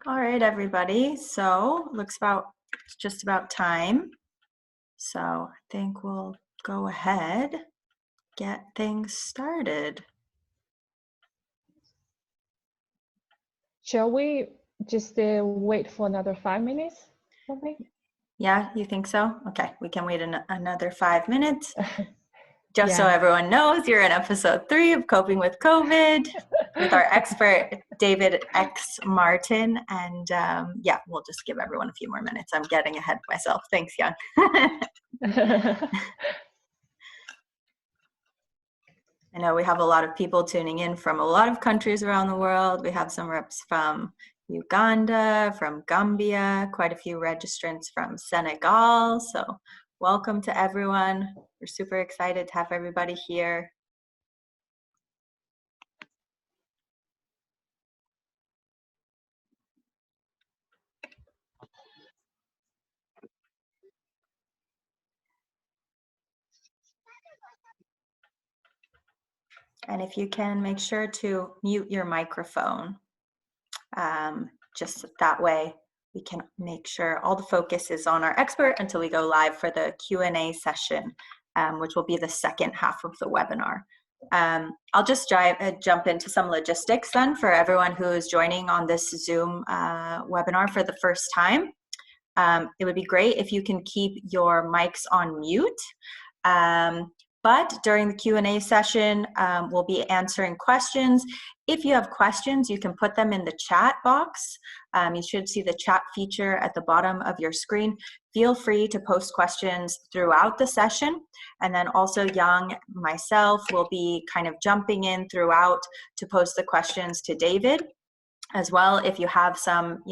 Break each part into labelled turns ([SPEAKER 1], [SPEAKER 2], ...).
[SPEAKER 1] All right, everybody. So looks about it's just about time. So I think we'll go ahead, get things started.
[SPEAKER 2] Shall we just wait for another 5 minutes, something?
[SPEAKER 1] Yeah, you think so? Okay, we can wait another 5 minutes. Just so
[SPEAKER 2] Yeah.
[SPEAKER 1] everyone knows, you're in episode 3 of Coping with COVID with our expert, David X. Martin. And yeah, we'll just give everyone a few more minutes. I'm getting ahead of myself. Thanks, Young. I know we have a lot of people tuning in from a lot of countries around the world. We have some reps from Uganda, from Gambia, quite a few registrants from Senegal. So welcome to everyone. We're super excited to have everybody here. And if you can, make sure to mute your microphone. Just that way we can make sure all the focus is on our expert until we go live for the Q&A session, which will be the second half of the webinar. I'll just jump into some logistics then for everyone who is joining on this Zoom webinar for the first time. It would be great if you can keep your mics on mute. But during the Q&A session, we'll be answering questions. If you have questions, you can put them in the chat box. You should see the chat feature at the bottom of your screen. Feel free to post questions throughout the session. And then also Yang, myself, will be kind of jumping in throughout to post the questions to David. As well, if you have some,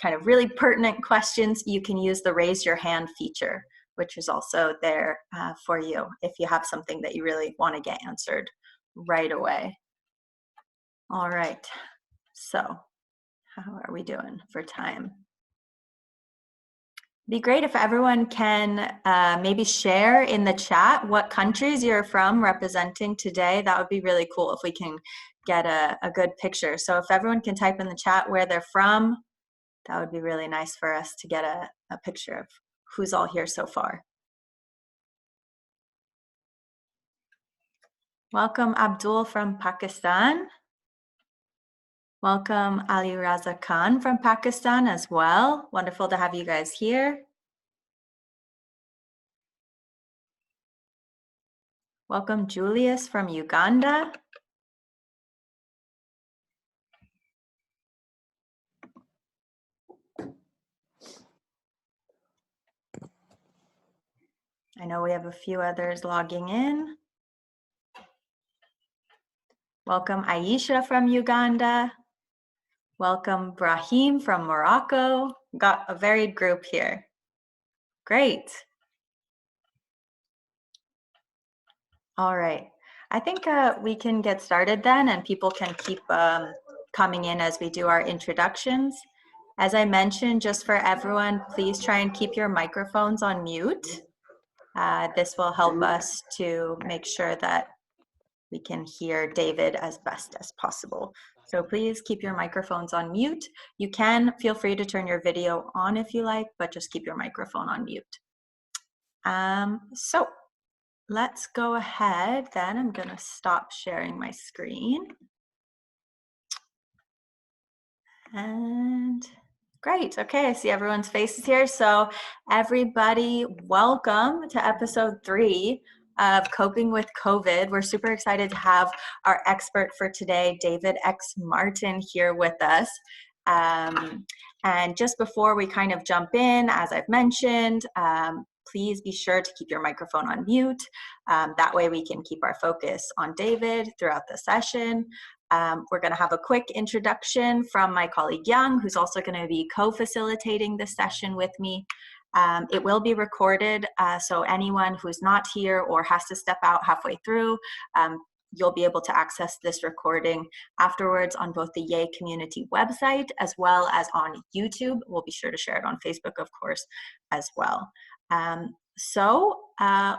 [SPEAKER 1] kind of really pertinent questions, you can use the raise your hand feature, which is also there for you if you have something that you really want to get answered right away. All right, so how are we doing for time? Be great if everyone can maybe share in the chat what countries you're from representing today. That would be really cool if we can get a good picture. So if everyone can type in the chat where they're from, that would be really nice for us to get a picture of who's all here so far. Welcome Abdul from Pakistan. Welcome Ali Raza Khan from Pakistan as well. Wonderful to have you guys here. Welcome Julius from Uganda. I know we have a few others logging in. Welcome Aisha from Uganda. Welcome Brahim from Morocco. Got a varied group here. Great. All right. I think we can get started then, and people can keep coming in as we do our introductions. As I mentioned, just for everyone, please try and keep your microphones on mute. This will help us to make sure that we can hear David as best as possible. So please keep your microphones on mute. You can feel free to turn your video on if you like, but just keep your microphone on mute. So let's go ahead then. I'm gonna stop sharing my screen. And great, okay, I see everyone's faces here. So everybody, welcome to episode 3 of Coping with COVID. We're super excited to have our expert for today, David X. Martin, here with us. And just before we kind of jump in, as I've mentioned, please be sure to keep your microphone on mute. That way we can keep our focus on David throughout the session. We're going to have a quick introduction from my colleague Yang, who's also going to be co-facilitating this session with me. It will be recorded, so anyone who's not here or has to step out halfway through, you'll be able to access this recording afterwards on both the Yay community website as well as on YouTube. We'll be sure to share it on Facebook, of course, as well.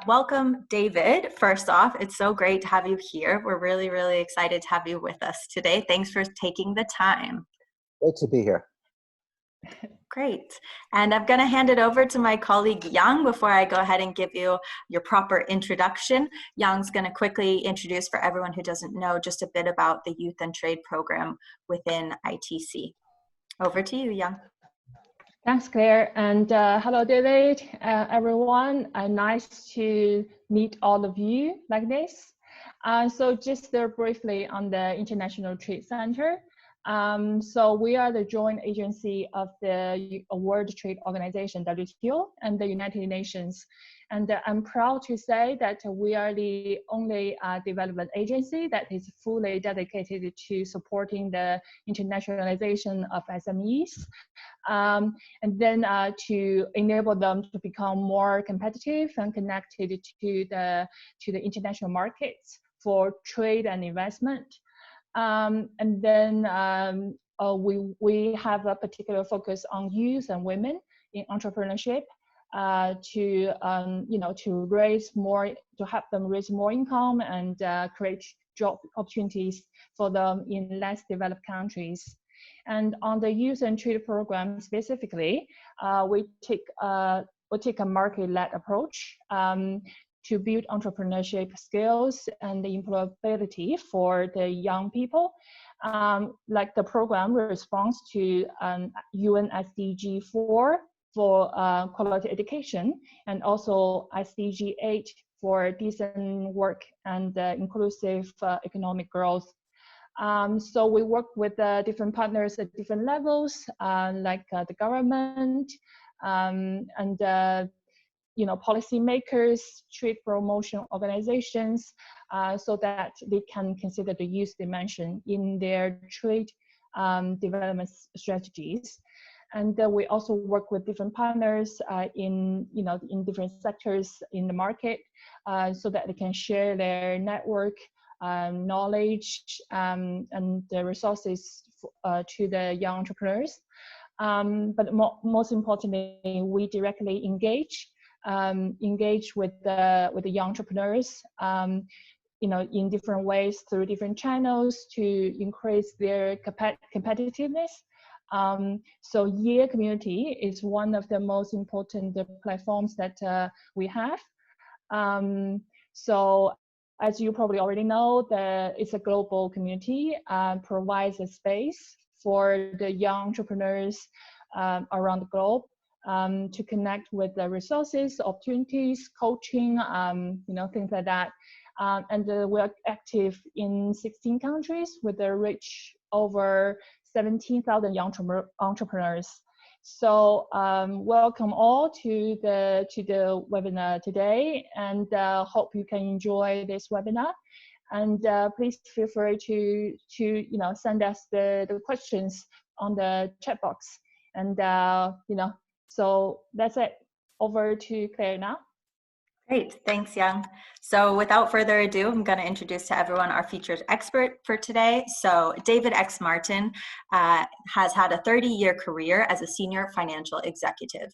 [SPEAKER 1] Welcome, David. First off, it's so great to have you here. We're really, really excited to have you with us today. Thanks for taking the time.
[SPEAKER 3] Great to be here.
[SPEAKER 1] Great. And I'm going to hand it over to my colleague Yang before I go ahead and give you your proper introduction. Yang's going to quickly introduce, for everyone who doesn't know, just a bit about the Youth and Trade program within ITC. Over to you, Yang.
[SPEAKER 2] Thanks, Claire, and hello, David, everyone. Nice to meet all of you like this. So just briefly on the International Trade Center. So we are the joint agency of the World Trade Organization, WTO, and the United Nations. And I'm proud to say that we are the only development agency that is fully dedicated to supporting the internationalization of SMEs. And then to enable them to become more competitive and connected to the international markets for trade and investment. And then we have a particular focus on youth and women in entrepreneurship to raise more, to help them raise more income and create job opportunities for them in less developed countries. And on the youth and trade program specifically, we take a market-led approach to build entrepreneurship skills and the employability for the young people. Like the program responds to UN SDG 4 for quality education, and also SDG 8 for decent work and inclusive economic growth. So we work with different partners at different levels, like the government and policymakers, trade promotion organizations, so that they can consider the youth dimension in their trade development strategies. And we also work with different partners in different sectors in the market, so that they can share their network, knowledge, and the resources to the young entrepreneurs. But most importantly, we directly engage with the young entrepreneurs, in different ways through different channels to increase their competitiveness. So YEAR community is one of the most important platforms that we have. So as you probably already know, it's a global community, provides a space for the young entrepreneurs around the globe to connect with the resources, opportunities, coaching, things like that. And we're active in 16 countries with a reach over 17,000 young entrepreneurs. So welcome all to the webinar today, and hope you can enjoy this webinar. And please feel free to send us the questions on the chat box. And so that's it. Over to Claire now.
[SPEAKER 1] Great, thanks, Yang. So without further ado, I'm going to introduce to everyone our featured expert for today. So David X. Martin has had a 30-year career as a senior financial executive.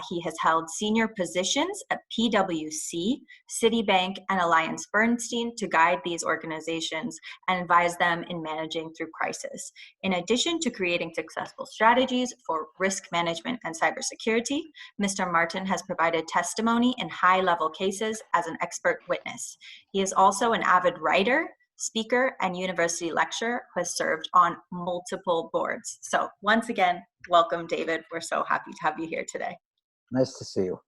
[SPEAKER 1] He has held senior positions at PwC, Citibank, and AllianceBernstein to guide these organizations and advise them in managing through crisis. In addition to creating successful strategies for risk management and cybersecurity, Mr. Martin has provided testimony in high-level cases as an expert witness. He is also an avid writer, speaker, and university lecturer who has served on multiple boards. So once again, welcome, David. We're so happy to have you here today.
[SPEAKER 3] Nice to see you.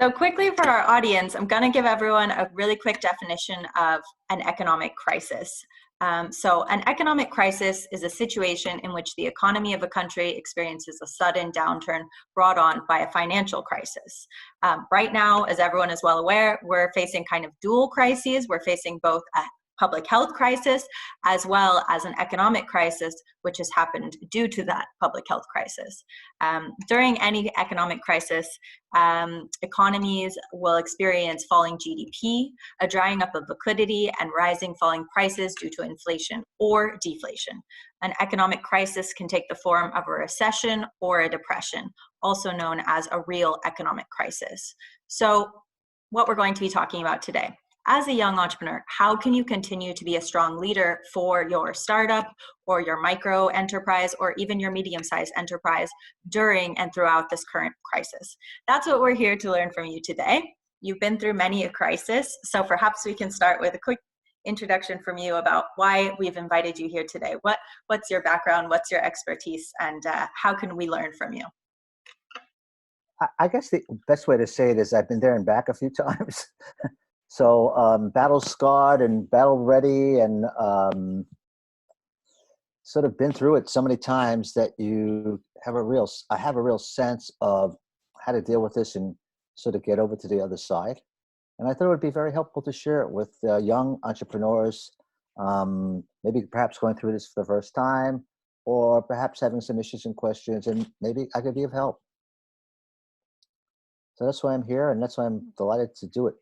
[SPEAKER 1] So quickly for our audience, I'm going to give everyone a really quick definition of an economic crisis. So an economic crisis is a situation in which the economy of a country experiences a sudden downturn brought on by a financial crisis. Right now, as everyone is well aware, we're facing kind of dual crises. We're facing both a public health crisis as well as an economic crisis, which has happened due to that public health crisis. During any economic crisis, economies will experience falling GDP, a drying up of liquidity, and rising falling prices due to inflation or deflation. An economic crisis can take the form of a recession or a depression, also known as a real economic crisis. So what we're going to be talking about today. as a young entrepreneur, how can you continue to be a strong leader for your startup or your micro enterprise or even your medium-sized enterprise during and throughout this current crisis? That's what we're here to learn from you today. You've been through many a crisis, so perhaps we can start with a quick introduction from you about why we've invited you here today. What's your background, what's your expertise, and how can we learn from you?
[SPEAKER 3] I guess the best way to say it is I've been there and back a few times. So battle scarred and battle ready, and sort of been through it so many times that I have a real sense of how to deal with this and sort of get over to the other side. And I thought it would be very helpful to share it with young entrepreneurs, maybe perhaps going through this for the first time, or perhaps having some issues and questions, and maybe I could be of help. So that's why I'm here, and that's why I'm delighted to do it.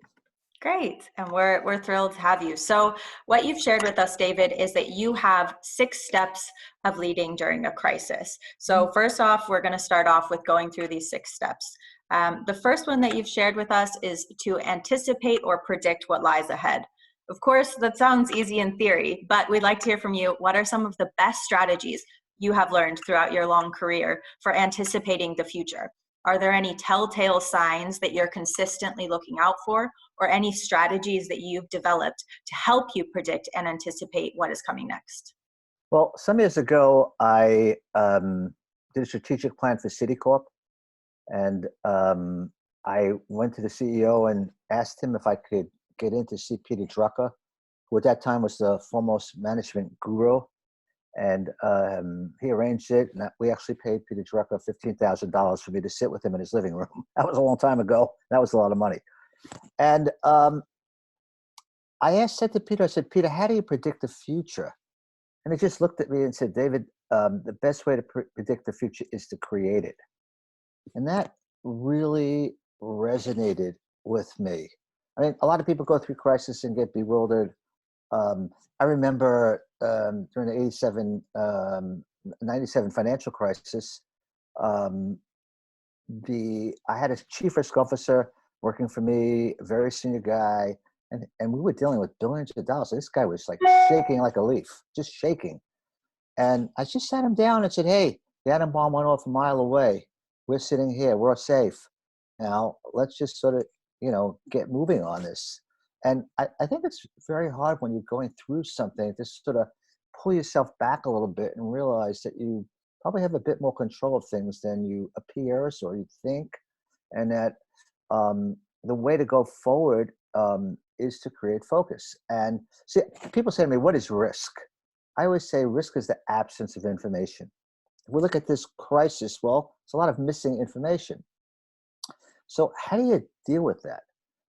[SPEAKER 1] Great, and we're thrilled to have you. So what you've shared with us, David, is that you have 6 steps of leading during a crisis. So first off, we're going to start off with going through these 6 steps. The first one that you've shared with us is to anticipate or predict what lies ahead. Of course, that sounds easy in theory, but we'd like to hear from you. What are some of the best strategies you have learned throughout your long career for anticipating the future? Are there any telltale signs that you're consistently looking out for, or any strategies that you've developed to help you predict and anticipate what is coming next?
[SPEAKER 3] Well, some years ago, I did a strategic plan for Citi Corp, and I went to the CEO and asked him if I could get in to see Peter Drucker, who at that time was the foremost management guru. And he arranged it, and we actually paid Peter Drucker $15,000 for me to sit with him in his living room. That was a long time ago. That was a lot of money. And said to Peter, I said, Peter, how do you predict the future? And he just looked at me and said, David, the best way to predict the future is to create it. And that really resonated with me. I mean, a lot of people go through crisis and get bewildered. I remember during the 97 financial crisis, I had a chief risk officer working for me, a very senior guy, and we were dealing with billions of dollars. This guy was like shaking like a leaf, just shaking. And I just sat him down and said, hey, the atom bomb went off a mile away. We're sitting here, we're safe. Now let's just sort of, get moving on this. And I think it's very hard when you're going through something to sort of pull yourself back a little bit and realize that you probably have a bit more control of things than you appears or you think. And that the way to go forward is to create focus. And see, people say to me, what is risk? I always say risk is the absence of information. If we look at this crisis, well, it's a lot of missing information. So how do you deal with that?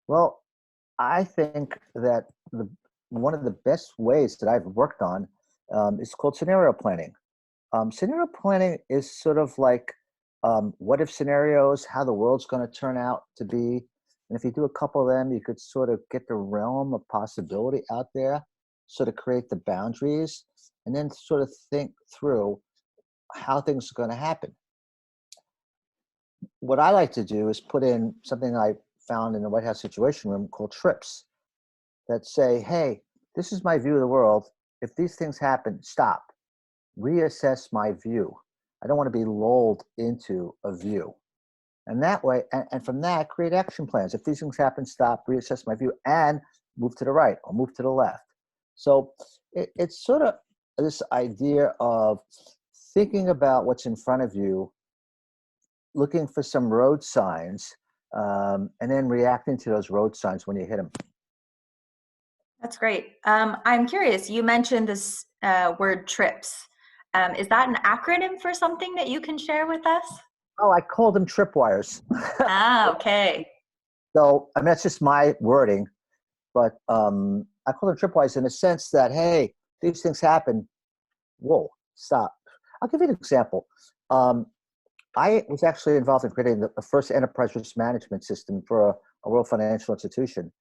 [SPEAKER 3] Well, I think that one of the best ways that I've worked on is called scenario planning. Scenario planning is sort of like what if scenarios, how the world's going to turn out to be. And if you do a couple of them, you could sort of get the realm of possibility out there, sort of create the boundaries, and then sort of think through how things are going to happen. What I like to do is put in something I found in the White House Situation Room called trips that say, hey, this is my view of the world. If these things happen, stop, reassess my view. I don't want to be lulled into a view. And that way, and from that, create action plans. If these things happen, stop, reassess my view, and move to the right or move to the left. So it's sort of this idea of thinking about what's in front of you, looking for some road signs, and then reacting to those road signs when you hit them.
[SPEAKER 1] That's great. I'm curious, you mentioned this word trips. Is that an acronym for something that you can share with us?
[SPEAKER 3] Oh, I call them tripwires.
[SPEAKER 1] Ah, okay.
[SPEAKER 3] So, I mean, that's just my wording, but I call them tripwires in the sense that, hey, these things happen. Whoa, stop. I'll give you an example. I was actually involved in creating the first enterprise risk management system for a world financial institution.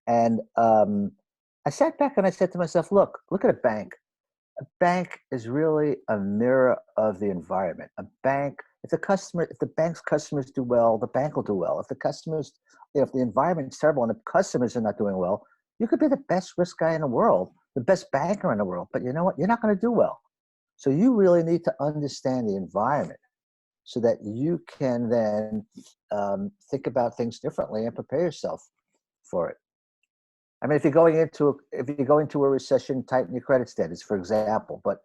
[SPEAKER 3] And I sat back and I said to myself, look at a bank. A bank is really a mirror of the environment. A bank, if the bank's customers do well, the bank will do well. If the environment is terrible and the customers are not doing well, You could be the best risk guy in the world, the best banker in the world, but you know what? You're not going to do well. So you really need to understand the environment so that you can then think about things differently and prepare yourself for it. I mean, if you're going into a recession, tighten your credit standards, for example. But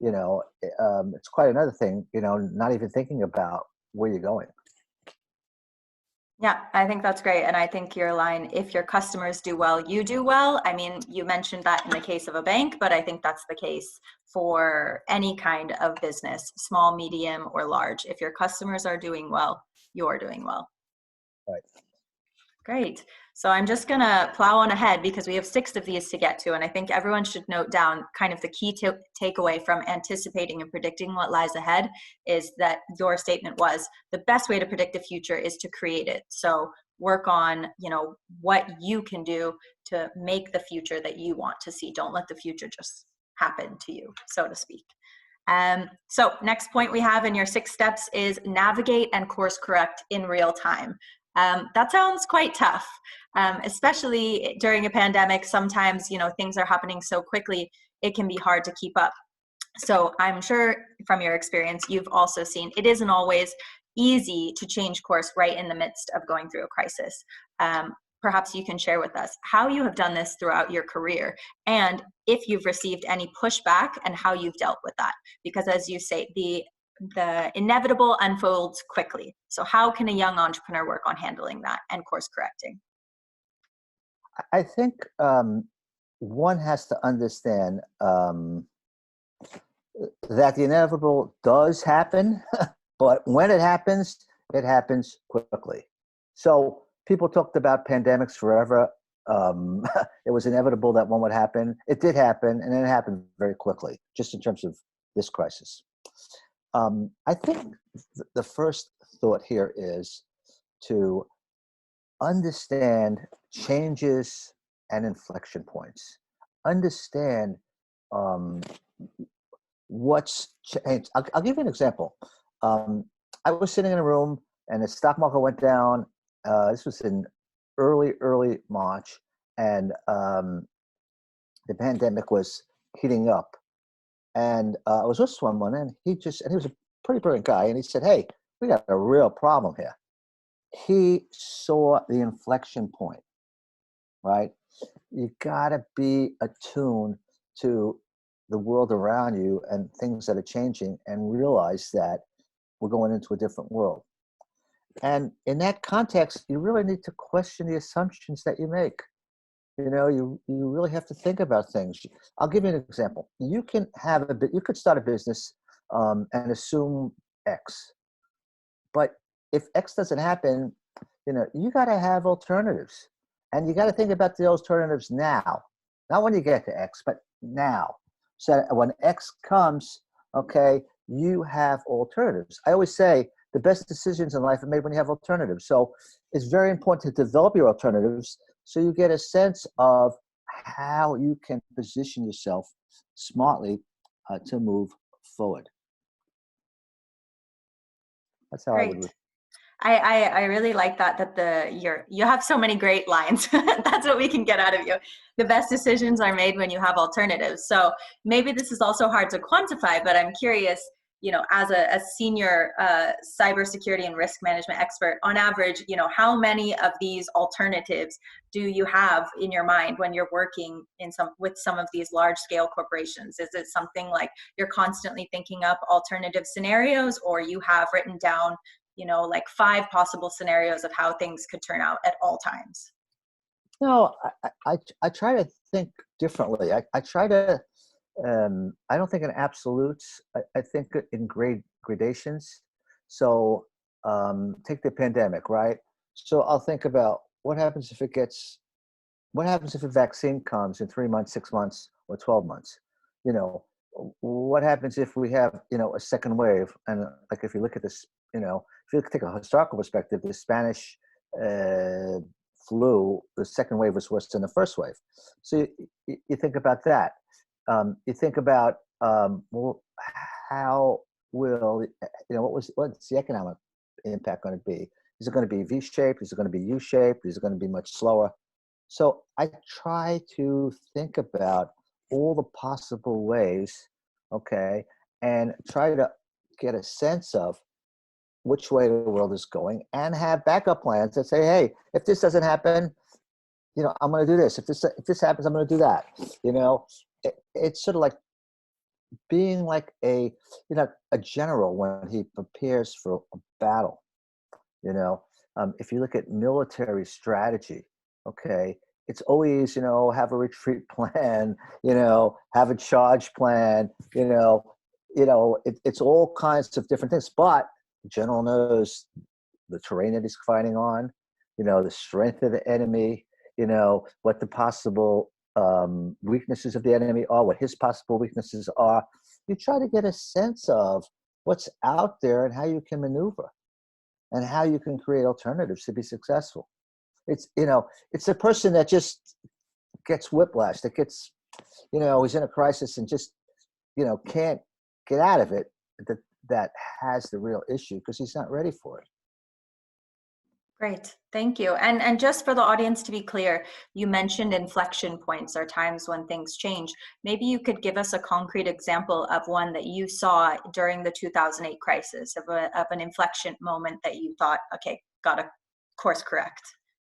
[SPEAKER 3] it's quite another thing. Not even thinking about where you're going.
[SPEAKER 1] Yeah, I think that's great. And I think your line, if your customers do well, you do well. I mean, you mentioned that in the case of a bank, but I think that's the case for any kind of business, small, medium, or large. If your customers are doing well, you're doing well.
[SPEAKER 3] Right.
[SPEAKER 1] Great. So I'm just going to plow on ahead because we have 6 of these to get to. And I think everyone should note down kind of the key takeaway from anticipating and predicting what lies ahead is that your statement was the best way to predict the future is to create it. So work on, what you can do to make the future that you want to see. Don't let the future just happen to you, so to speak. So next point we have in your 6 steps is navigate and course correct in real time. That sounds quite tough, especially during a pandemic. Sometimes, things are happening so quickly, it can be hard to keep up. So I'm sure from your experience, you've also seen it isn't always easy to change course right in the midst of going through a crisis. Perhaps you can share with us how you have done this throughout your career and if you've received any pushback and how you've dealt with that. Because as you say, the inevitable unfolds quickly. So how can a young entrepreneur work on handling that and course correcting?
[SPEAKER 3] I think one has to understand that the inevitable does happen, but when it happens quickly. So people talked about pandemics forever. It was inevitable that one would happen. It did happen, and it happened very quickly, just in terms of this crisis. I think the first thought here is to understand changes and inflection points. Understand what's changed. I'll give you an example. I was sitting in a room and the stock market went down. This was in early March, and the pandemic was heating up. And I was with someone, and he was a pretty brilliant guy, and he said, "Hey, we got a real problem here." He saw the inflection point, right? You gotta be attuned to the world around you and things that are changing, and realize that we're going into a different world. And in that context, you really need to question the assumptions that you make. You really have to think about things. I'll give you an example. You could start a business and assume X, but if X doesn't happen, you got to have alternatives, and you got to think about the alternatives now, not when you get to X, but now. So when X comes, okay, you have alternatives. I always say the best decisions in life are made when you have alternatives. So it's very important to develop your alternatives so you get a sense of how you can position yourself smartly to move forward. That's how
[SPEAKER 1] Great.
[SPEAKER 3] I would.
[SPEAKER 1] I really like that you have so many great lines. That's what we can get out of you. The best decisions are made when you have alternatives. So maybe this is also hard to quantify, but I'm curious, as a senior cybersecurity and risk management expert, on average, how many of these alternatives do you have in your mind when you're working with some of these large scale corporations? Is it something like you're constantly thinking up alternative scenarios, or you have written down like 5 possible scenarios of how things could turn out at all times?
[SPEAKER 3] No, I try to think differently. I try to, I don't think in absolutes. I think in gradations. So take the pandemic, right? So I'll think about what happens if a vaccine comes in 3 months, 6 months, or 12 months? What happens if we have, a second wave? And like, if you look at this, if you take a historical perspective, the Spanish flu, the second wave was worse than the first wave. So you think about that. You think about how will, what's the economic impact going to be? Is it going to be V-shaped? Is it going to be U-shaped? Is it going to be much slower? So I try to think about all the possible ways, okay, and try to get a sense of which way the world is going and have backup plans that say, hey, if this doesn't happen, I'm going to do this. If this happens, I'm going to do that. It's sort of like being like a general when he prepares for a battle. If you look at military strategy, okay, it's always, have a retreat plan, have a charge plan, it's all kinds of different things. But the general knows the terrain that he's fighting on, the strength of the enemy, what the possible weaknesses of the enemy are, what his possible weaknesses are. You try to get a sense of what's out there and how you can maneuver and how you can create alternatives to be successful. It's a person that just gets whiplash, that gets, he's in a crisis and just, can't get out of it, that has the real issue because he's not ready for it.
[SPEAKER 1] Great, thank you. And just for the audience to be clear, you mentioned inflection points or times when things change. Maybe you could give us a concrete example of one that you saw during the 2008 crisis, of an inflection moment that you thought, okay, got to course correct.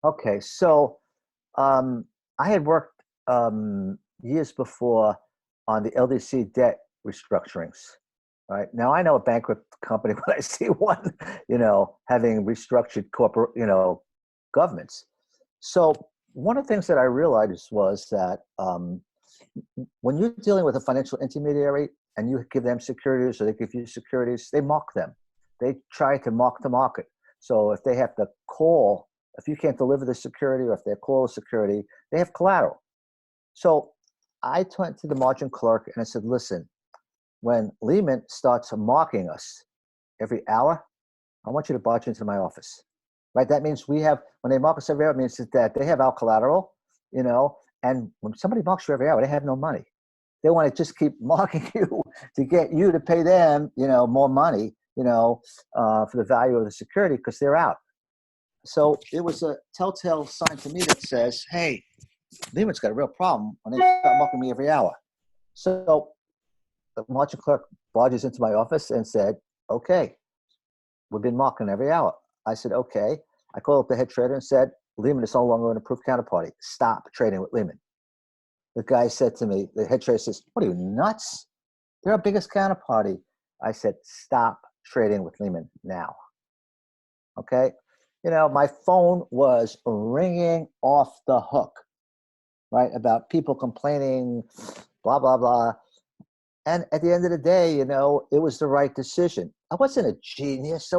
[SPEAKER 3] Okay, so I had worked years before on the LDC debt restructurings. Right now, I know a bankrupt company when I see one, having restructured corporate, governments. So one of the things that I realized was that when you're dealing with a financial intermediary and you give them securities or they give you securities, they mock them. They try to mock the market. So if they have to call, if you can't deliver the security or if they call the security, they have collateral. So I went to the margin clerk and I said, listen, when Lehman starts mocking us every hour, I want you to barge into my office. Right? That means when they mock us every hour, it means that they have our collateral, and when somebody mocks you every hour, they have no money. They want to just keep mocking you to get you to pay them, more money, for the value of the security because they're out. So it was a telltale sign to me that says, hey, Lehman's got a real problem when they start mocking me every hour. So the margin clerk barges into my office and said, okay, we've been mocking every hour. I said, okay. I called up the head trader and said, Lehman is no longer an approved counterparty. Stop trading with Lehman. The guy said to me, the head trader says, what are you, nuts? They're our biggest counterparty. I said, stop trading with Lehman now. Okay? My phone was ringing off the hook, right? About people complaining, blah, blah, blah. And at the end of the day, it was the right decision. I wasn't a genius.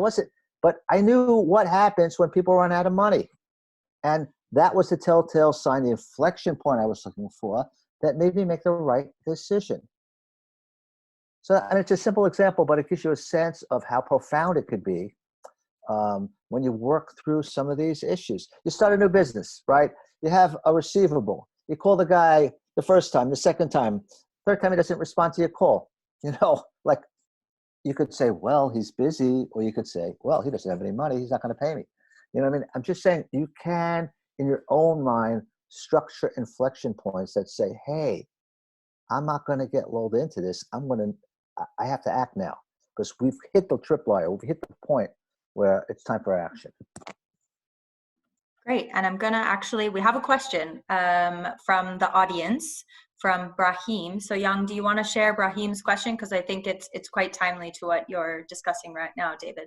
[SPEAKER 3] But I knew what happens when people run out of money. And that was the telltale sign, the inflection point I was looking for that made me make the right decision. So, and it's a simple example, but it gives you a sense of how profound it could be when you work through some of these issues. You start a new business, right? You have a receivable. You call the guy the first time, the second time, third time he doesn't respond to your call. Like you could say, well, he's busy, or you could say, well, he doesn't have any money, he's not going to pay me. You know what I mean? I'm just saying you can, in your own mind, structure inflection points that say, hey, I'm not going to get lulled into this. I have to act now because we've hit the tripwire. We've hit the point where it's time for action.
[SPEAKER 1] Great. And I'm going to we have a question from the audience, from Brahim. So Young, do you want to share Brahim's question? Because I think it's quite timely to what you're discussing right now, David.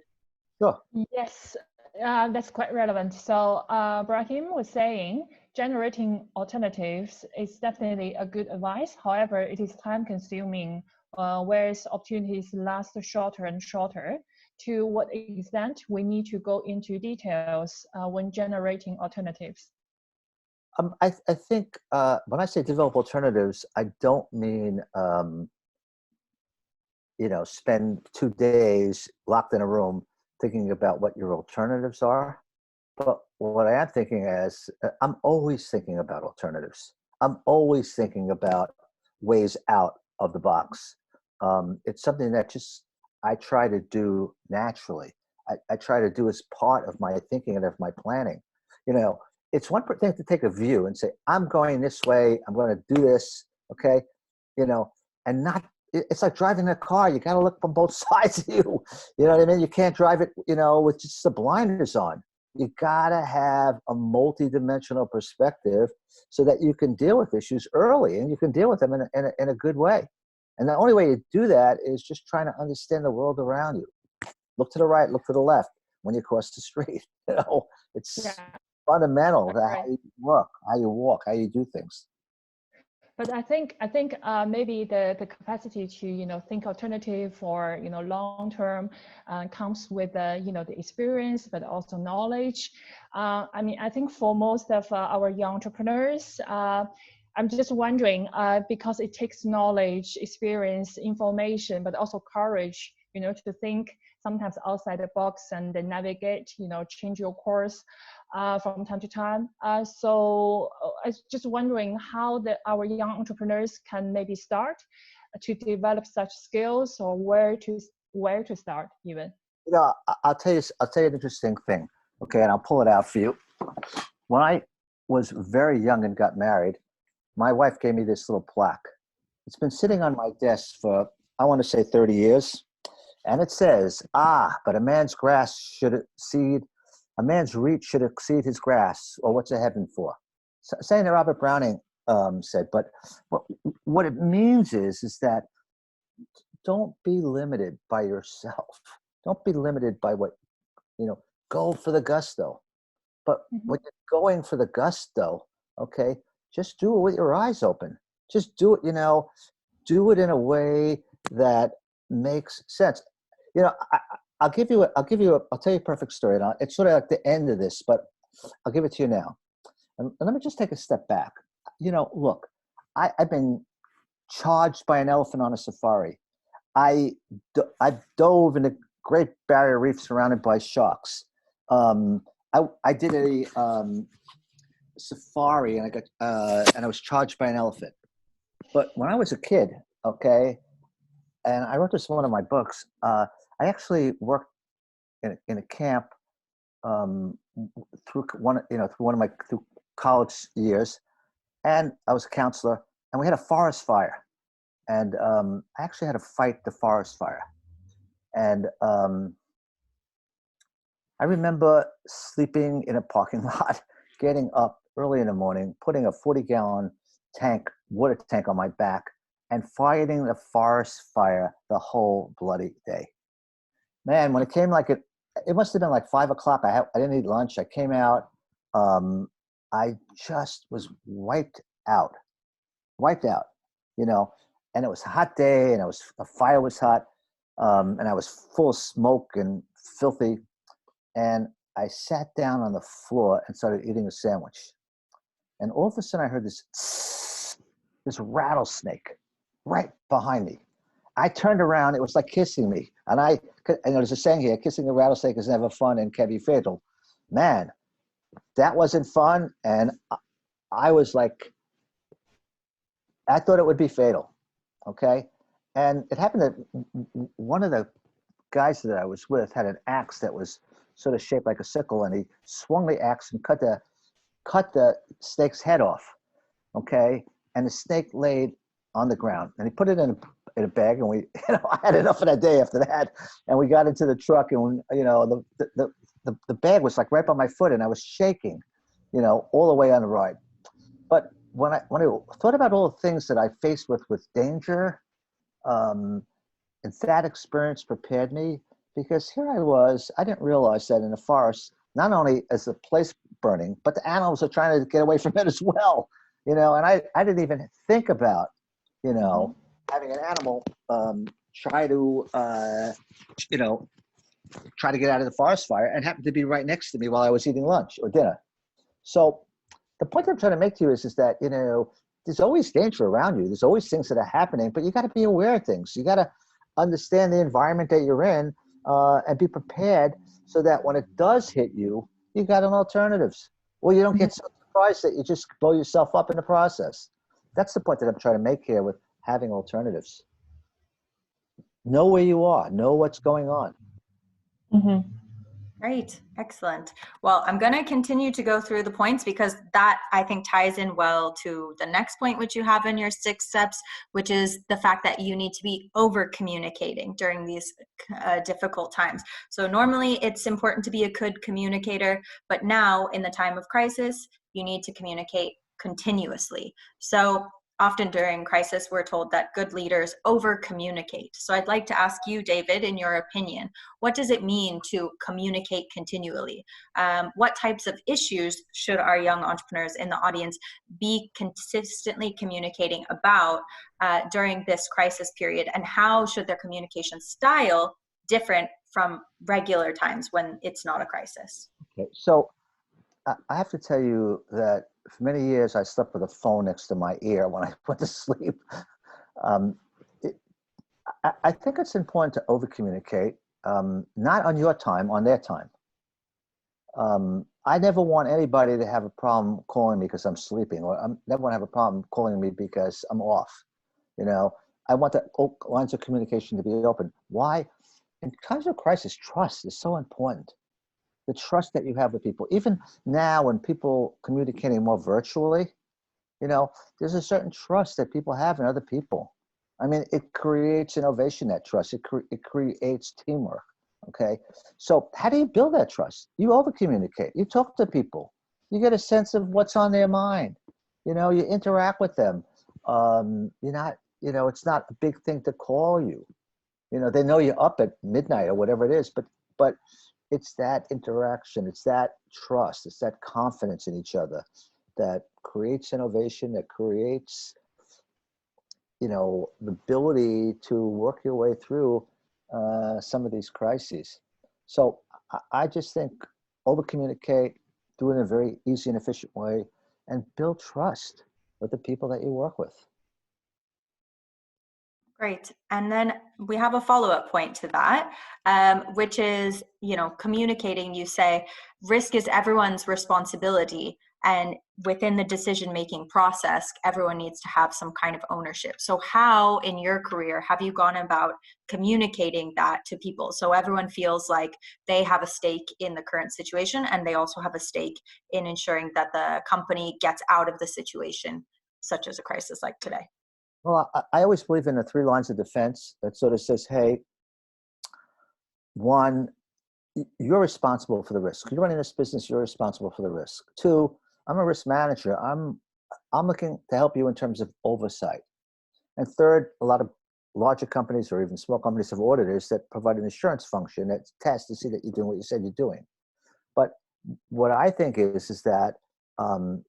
[SPEAKER 3] Sure.
[SPEAKER 2] Yes, that's quite relevant. So Brahim was saying, generating alternatives is definitely a good advice. However, it is time consuming, whereas opportunities last shorter and shorter. To what extent we need to go into details when generating alternatives?
[SPEAKER 3] I think when I say develop alternatives, I don't mean, spend 2 days locked in a room thinking about what your alternatives are. But what I am thinking is, I'm always thinking about alternatives. I'm always thinking about ways out of the box. It's something that I try to do naturally. I try to do as part of my thinking and of my planning. it's one thing to take a view and say, I'm going this way, I'm going to do this, okay? You know, and not, it's like driving a car. You got to look from both sides of you. You know what I mean? You can't drive it, you know, with just the blinders on. You got to have a multi-dimensional perspective so that you can deal with issues early and you can deal with them in a good way. And the only way you do that is just trying to understand the world around you. Look to the right, look to the left when you cross the street. You know, it's fundamental to how you work, how you walk, how you do things.
[SPEAKER 2] But I think maybe the capacity to, you know, think alternative for, you know, long term comes with you know, the experience, but also knowledge. I mean, I think for most of our young entrepreneurs, I'm just wondering, because it takes knowledge, experience, information, but also courage, you know, to think sometimes outside the box and then navigate, you know, change your course from time to time. So I was just wondering how our young entrepreneurs can maybe start to develop such skills, or where to start even.
[SPEAKER 3] You know, I'll tell you an interesting thing. Okay, and I'll pull it out for you. When I was very young and got married, my wife gave me this little plaque. It's been sitting on my desk for, I want to say 30 years. And it says, but a man's reach should exceed his grasp, or what's a heaven for? Saying that Robert Browning said, but what it means is that don't be limited by yourself. Don't be limited by what, you know, go for the gusto. But when you're going for the gusto, okay, just do it with your eyes open. Just do it, you know, do it in a way that makes sense. You know, I'll tell you a perfect story. And it's sort of like the end of this, but I'll give it to you now. And let me just take a step back. You know, look, I've been charged by an elephant on a safari. I dove in the Great Barrier Reef surrounded by sharks. I did a safari, and I was charged by an elephant. But when I was a kid, okay, and I wrote this in one of my books, I actually worked in a camp through college years, and I was a counselor, and we had a forest fire, and I actually had to fight the forest fire, and I remember sleeping in a parking lot, getting up early in the morning, putting a 40-gallon water tank on my back, and fighting the forest fire the whole bloody day. Man, when it came it must have been like 5 o'clock. I didn't eat lunch. I came out. I just was wiped out, you know, and it was a hot day, and the fire was hot, and I was full of smoke and filthy. And I sat down on the floor and started eating a sandwich. And all of a sudden I heard this rattlesnake right behind me. I turned around, it was like kissing me. And there's a saying here, kissing a rattlesnake is never fun and can be fatal. Man, that wasn't fun. And I was like, I thought it would be fatal. Okay. And it happened that one of the guys that I was with had an axe that was sort of shaped like a sickle, and he swung the axe and cut the snake's head off. Okay. And the snake laid on the ground, and he put it in a bag, and I had enough of that day after that. And we got into the truck, and the bag was like right by my foot, and I was shaking, all the way on the ride. But when I thought about all the things that I faced with danger, and that experience prepared me, because here I didn't realize that in the forest, not only is the place burning, but the animals are trying to get away from it as well, and I didn't even think about, having an animal try to get out of the forest fire, and happened to be right next to me while I was eating lunch or dinner. So the point I'm trying to make to you is that, there's always danger around you. There's always things that are happening, but you got to be aware of things. You got to understand the environment that you're in, and be prepared so that when it does hit you, you got an alternatives. Or you don't get so surprised that you just blow yourself up in the process. That's the point that I'm trying to make here with having alternatives. Know where you are. Know what's going on.
[SPEAKER 2] Mm-hmm.
[SPEAKER 1] Great, excellent. Well, I'm going to continue to go through the points because that I think ties in well to the next point which you have in your 6 steps, which is the fact that you need to be over communicating during these difficult times. So normally it's important to be a good communicator, but now in the time of crisis, you need to communicate continuously. So often during crisis, we're told that good leaders over communicate. So I'd like to ask you, David, in your opinion, what does it mean to communicate continually? What types of issues should our young entrepreneurs in the audience be consistently communicating about during this crisis period? And how should their communication style different from regular times when it's not a crisis?
[SPEAKER 3] Okay, so I have to tell you that for many years I slept with a phone next to my ear when I went to sleep. I think it's important to over communicate, not on your time, on their time. I never want anybody to have a problem calling me because I'm sleeping, or I never want to have a problem calling me because I'm off. You know, I want the lines of communication to be open. Why? In times of crisis, trust is so important. The trust that you have with people. Even now when people communicating more virtually, you know, there's a certain trust that people have in other people. I mean, it creates innovation, that trust. It creates teamwork, okay? So how do you build that trust? You over-communicate. You talk to people. You get a sense of what's on their mind. You know, you interact with them. You're not, you know, it's not a big thing to call you. You know, they know you're up at midnight or whatever it is, but it's that interaction, it's that trust, it's that confidence in each other that creates innovation, that creates, you know, the ability to work your way through some of these crises. So I just think over communicate, do it in a very easy and efficient way, and build trust with the people that you work with.
[SPEAKER 1] Great. And then we have a follow-up point to that, which is, you know, communicating, you say, risk is everyone's responsibility. And within the decision-making process, everyone needs to have some kind of ownership. So how in your career have you gone about communicating that to people so everyone feels like they have a stake in the current situation and they also have a stake in ensuring that the company gets out of the situation, such as a crisis like today?
[SPEAKER 3] Well, I always believe in the 3 lines of defense that sort of says, hey, 1, you're responsible for the risk. You're running this business, you're responsible for the risk. 2, I'm a risk manager. I'm looking to help you in terms of oversight. And 3rd, a lot of larger companies or even small companies have auditors that provide an assurance function that tests to see that you're doing what you said you're doing. But what I think is that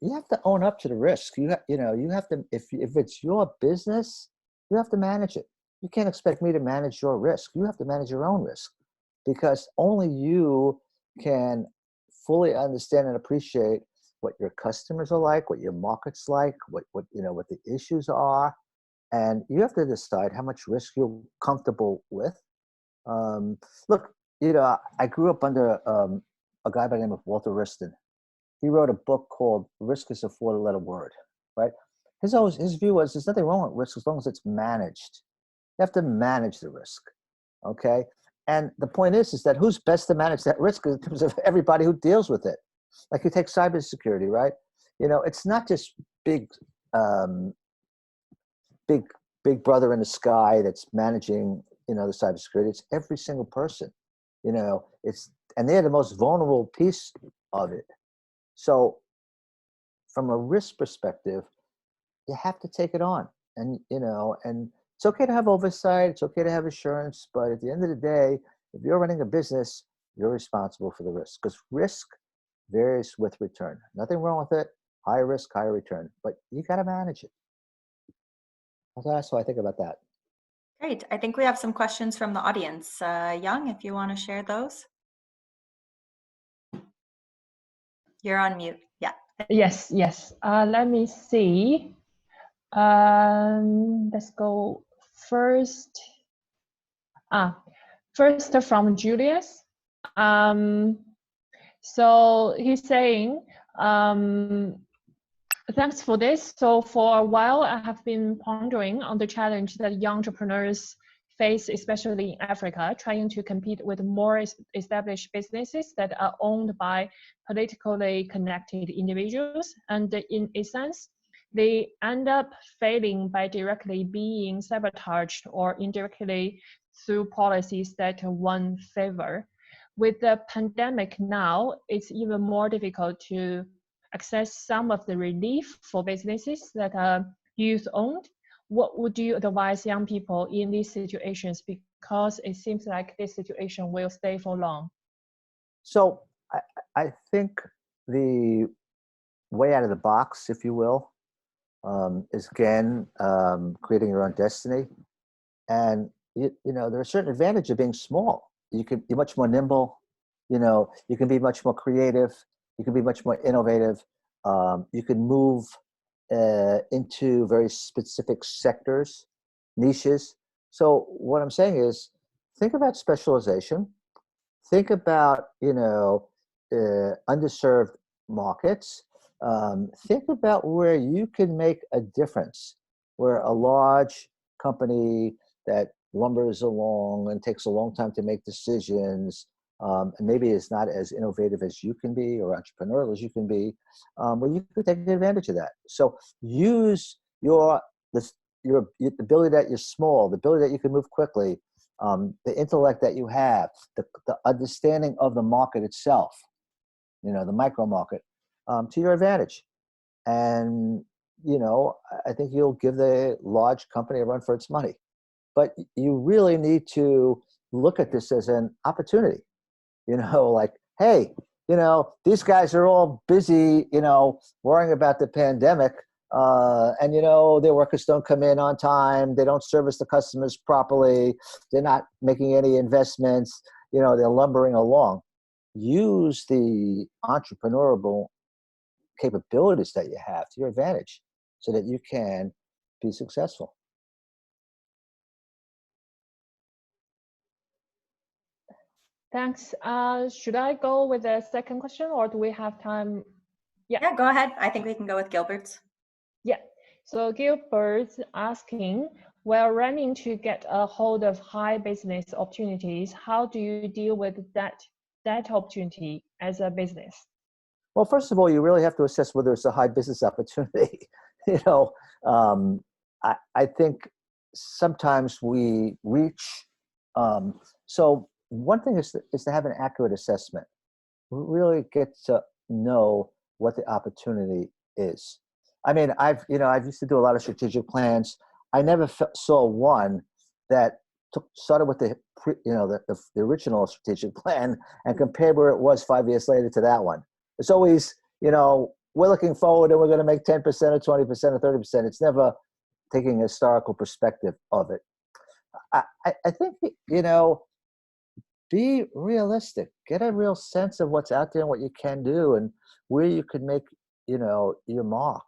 [SPEAKER 3] you have to own up to the risk. You have to, if it's your business, you have to manage it. You can't expect me to manage your risk. You have to manage your own risk, because only you can fully understand and appreciate what your customers are like, what your market's like, what the issues are, and you have to decide how much risk you're comfortable with. Look, I grew up under a guy by the name of Walter Wriston. He wrote a book called Risk is a 4-letter Word, right? His view was there's nothing wrong with risk as long as it's managed. You have to manage the risk, okay? And the point is that who's best to manage that risk in terms of everybody who deals with it. Like you take cybersecurity, right? You know, it's not just big brother in the sky that's managing, the cybersecurity. It's every single person, and they're the most vulnerable piece of it. So from a risk perspective, you have to take it on, and it's okay to have oversight. It's okay to have assurance, but at the end of the day, if you're running a business, you're responsible for the risk, because risk varies with return. Nothing wrong with it. Higher risk, higher return, but you got to manage it. That's how I think about that.
[SPEAKER 1] Great. I think we have some questions from the audience. Young, if you want to share those. You're on mute. Yeah.
[SPEAKER 2] Yes. Let me see. Let's go first. First from Julius. So he's saying, thanks for this. So for a while, I have been pondering on the challenge that young entrepreneurs face, especially in Africa, trying to compete with more established businesses that are owned by politically connected individuals. And in a sense, they end up failing by directly being sabotaged or indirectly through policies that one favor. With the pandemic now, it's even more difficult to access some of the relief for businesses that are youth-owned. What would you advise young people in these situations? Because it seems like this situation will stay for long.
[SPEAKER 3] So I think the way out of the box, if you will, is again creating your own destiny. And there are certain advantages of being small. You can be much more nimble. You can be much more creative. You can be much more innovative. You can move into very specific sectors, niches. So what I'm saying is, think about specialization. Think about underserved markets. Think about where you can make a difference, where a large company that lumbers along and takes a long time to make decisions, and maybe is not as innovative as you can be or entrepreneurial as you can be, well, you could take advantage of that. So use your ability that you're small, the ability that you can move quickly, the intellect that you have, the understanding of the market itself, the micro market, to your advantage. And, I think you'll give the large company a run for its money. But you really need to look at this as an opportunity, like, hey, these guys are all busy, worrying about the pandemic. And, their workers don't come in on time. They don't service the customers properly. They're not making any investments. They're lumbering along. Use the entrepreneurial capabilities that you have to your advantage so that you can be successful.
[SPEAKER 2] Thanks. Should I go with the second question, or do we have time?
[SPEAKER 1] Yeah, go ahead. I think we can go with Gilbert's.
[SPEAKER 2] Yeah. So Gilbert's asking, while running to get a hold of high business opportunities, how do you deal with that opportunity as a business?
[SPEAKER 3] Well, first of all, you really have to assess whether it's a high business opportunity. I think sometimes we reach. So one thing is to have an accurate assessment. Really get to know what the opportunity is. I mean, I've used to do a lot of strategic plans. I never saw one that started with the original strategic plan and compared where it was 5 years later to that one. It's always, we're looking forward and we're going to make 10% or 20% or 30%. It's never taking a historical perspective of it. I think, be realistic. Get a real sense of what's out there and what you can do and where you could make, your mark.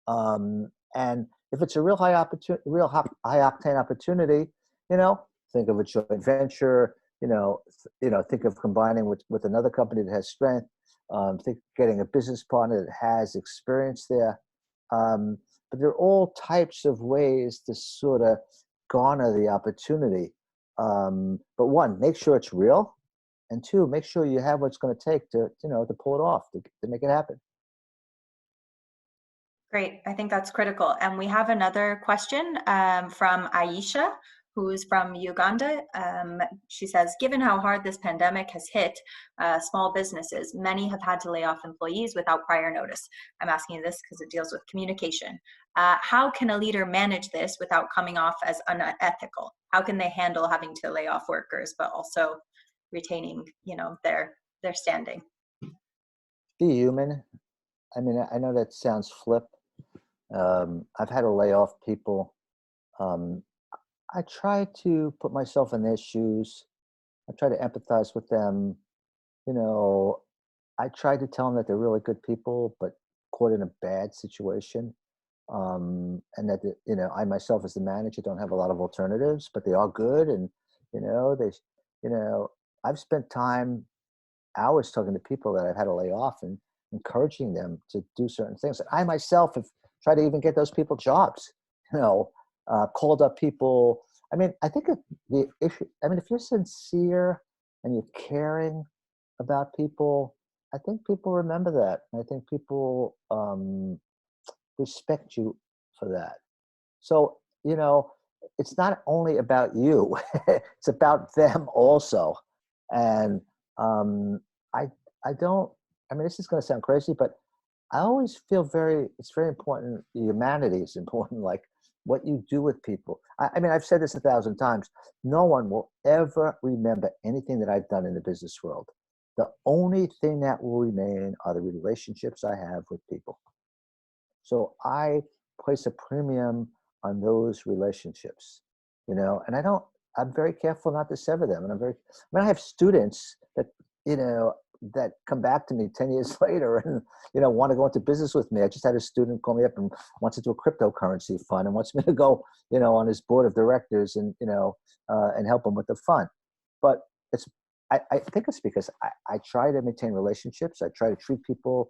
[SPEAKER 3] And if it's a real high octane opportunity, think of a joint venture. Think of combining with another company that has strength. Think getting a business partner that has experience there. But there are all types of ways to sort of garner the opportunity. But one, make sure it's real, and two, make sure you have what's going to take to pull it off, to make it happen.
[SPEAKER 1] Great. I think that's critical. And we have another question from Aisha, who's from Uganda. She says, given how hard this pandemic has hit small businesses, many have had to lay off employees without prior notice. I'm asking you this because it deals with communication. How can a leader manage this without coming off as unethical? How can they handle having to lay off workers, but also retaining, their standing?
[SPEAKER 3] Be human. I mean, I know that sounds flip. I've had to lay off people. I try to put myself in their shoes. I try to empathize with them. I try to tell them that they're really good people, but caught in a bad situation. And that, I myself as the manager don't have a lot of alternatives, but they are good. And, I've spent hours talking to people that I've had to lay off and encouraging them to do certain things. And I myself have tried to even get those people jobs, called up people. I mean, I think the issue, I mean, if you're sincere and you're caring about people, I think people remember that. I think people respect you for that. So, you know, it's not only about you, it's about them also. And um, I, I don't, I mean, this is going to sound crazy, but I always feel it's very important. Humanity is important, like what you do with people. I mean, I've said this 1,000 times. No one will ever remember anything that I've done in the business world. The only thing that will remain are the relationships I have with people. So I place a premium on those relationships, you know, and I'm very careful not to sever them. And I have students that, you know, that come back to me 10 years later and, you know, want to go into business with me. I just had a student call me up and wants to do a cryptocurrency fund and wants me to go, you know, on his board of directors and, you know, and help him with the fund. But I think it's because I try to maintain relationships. I try to treat people,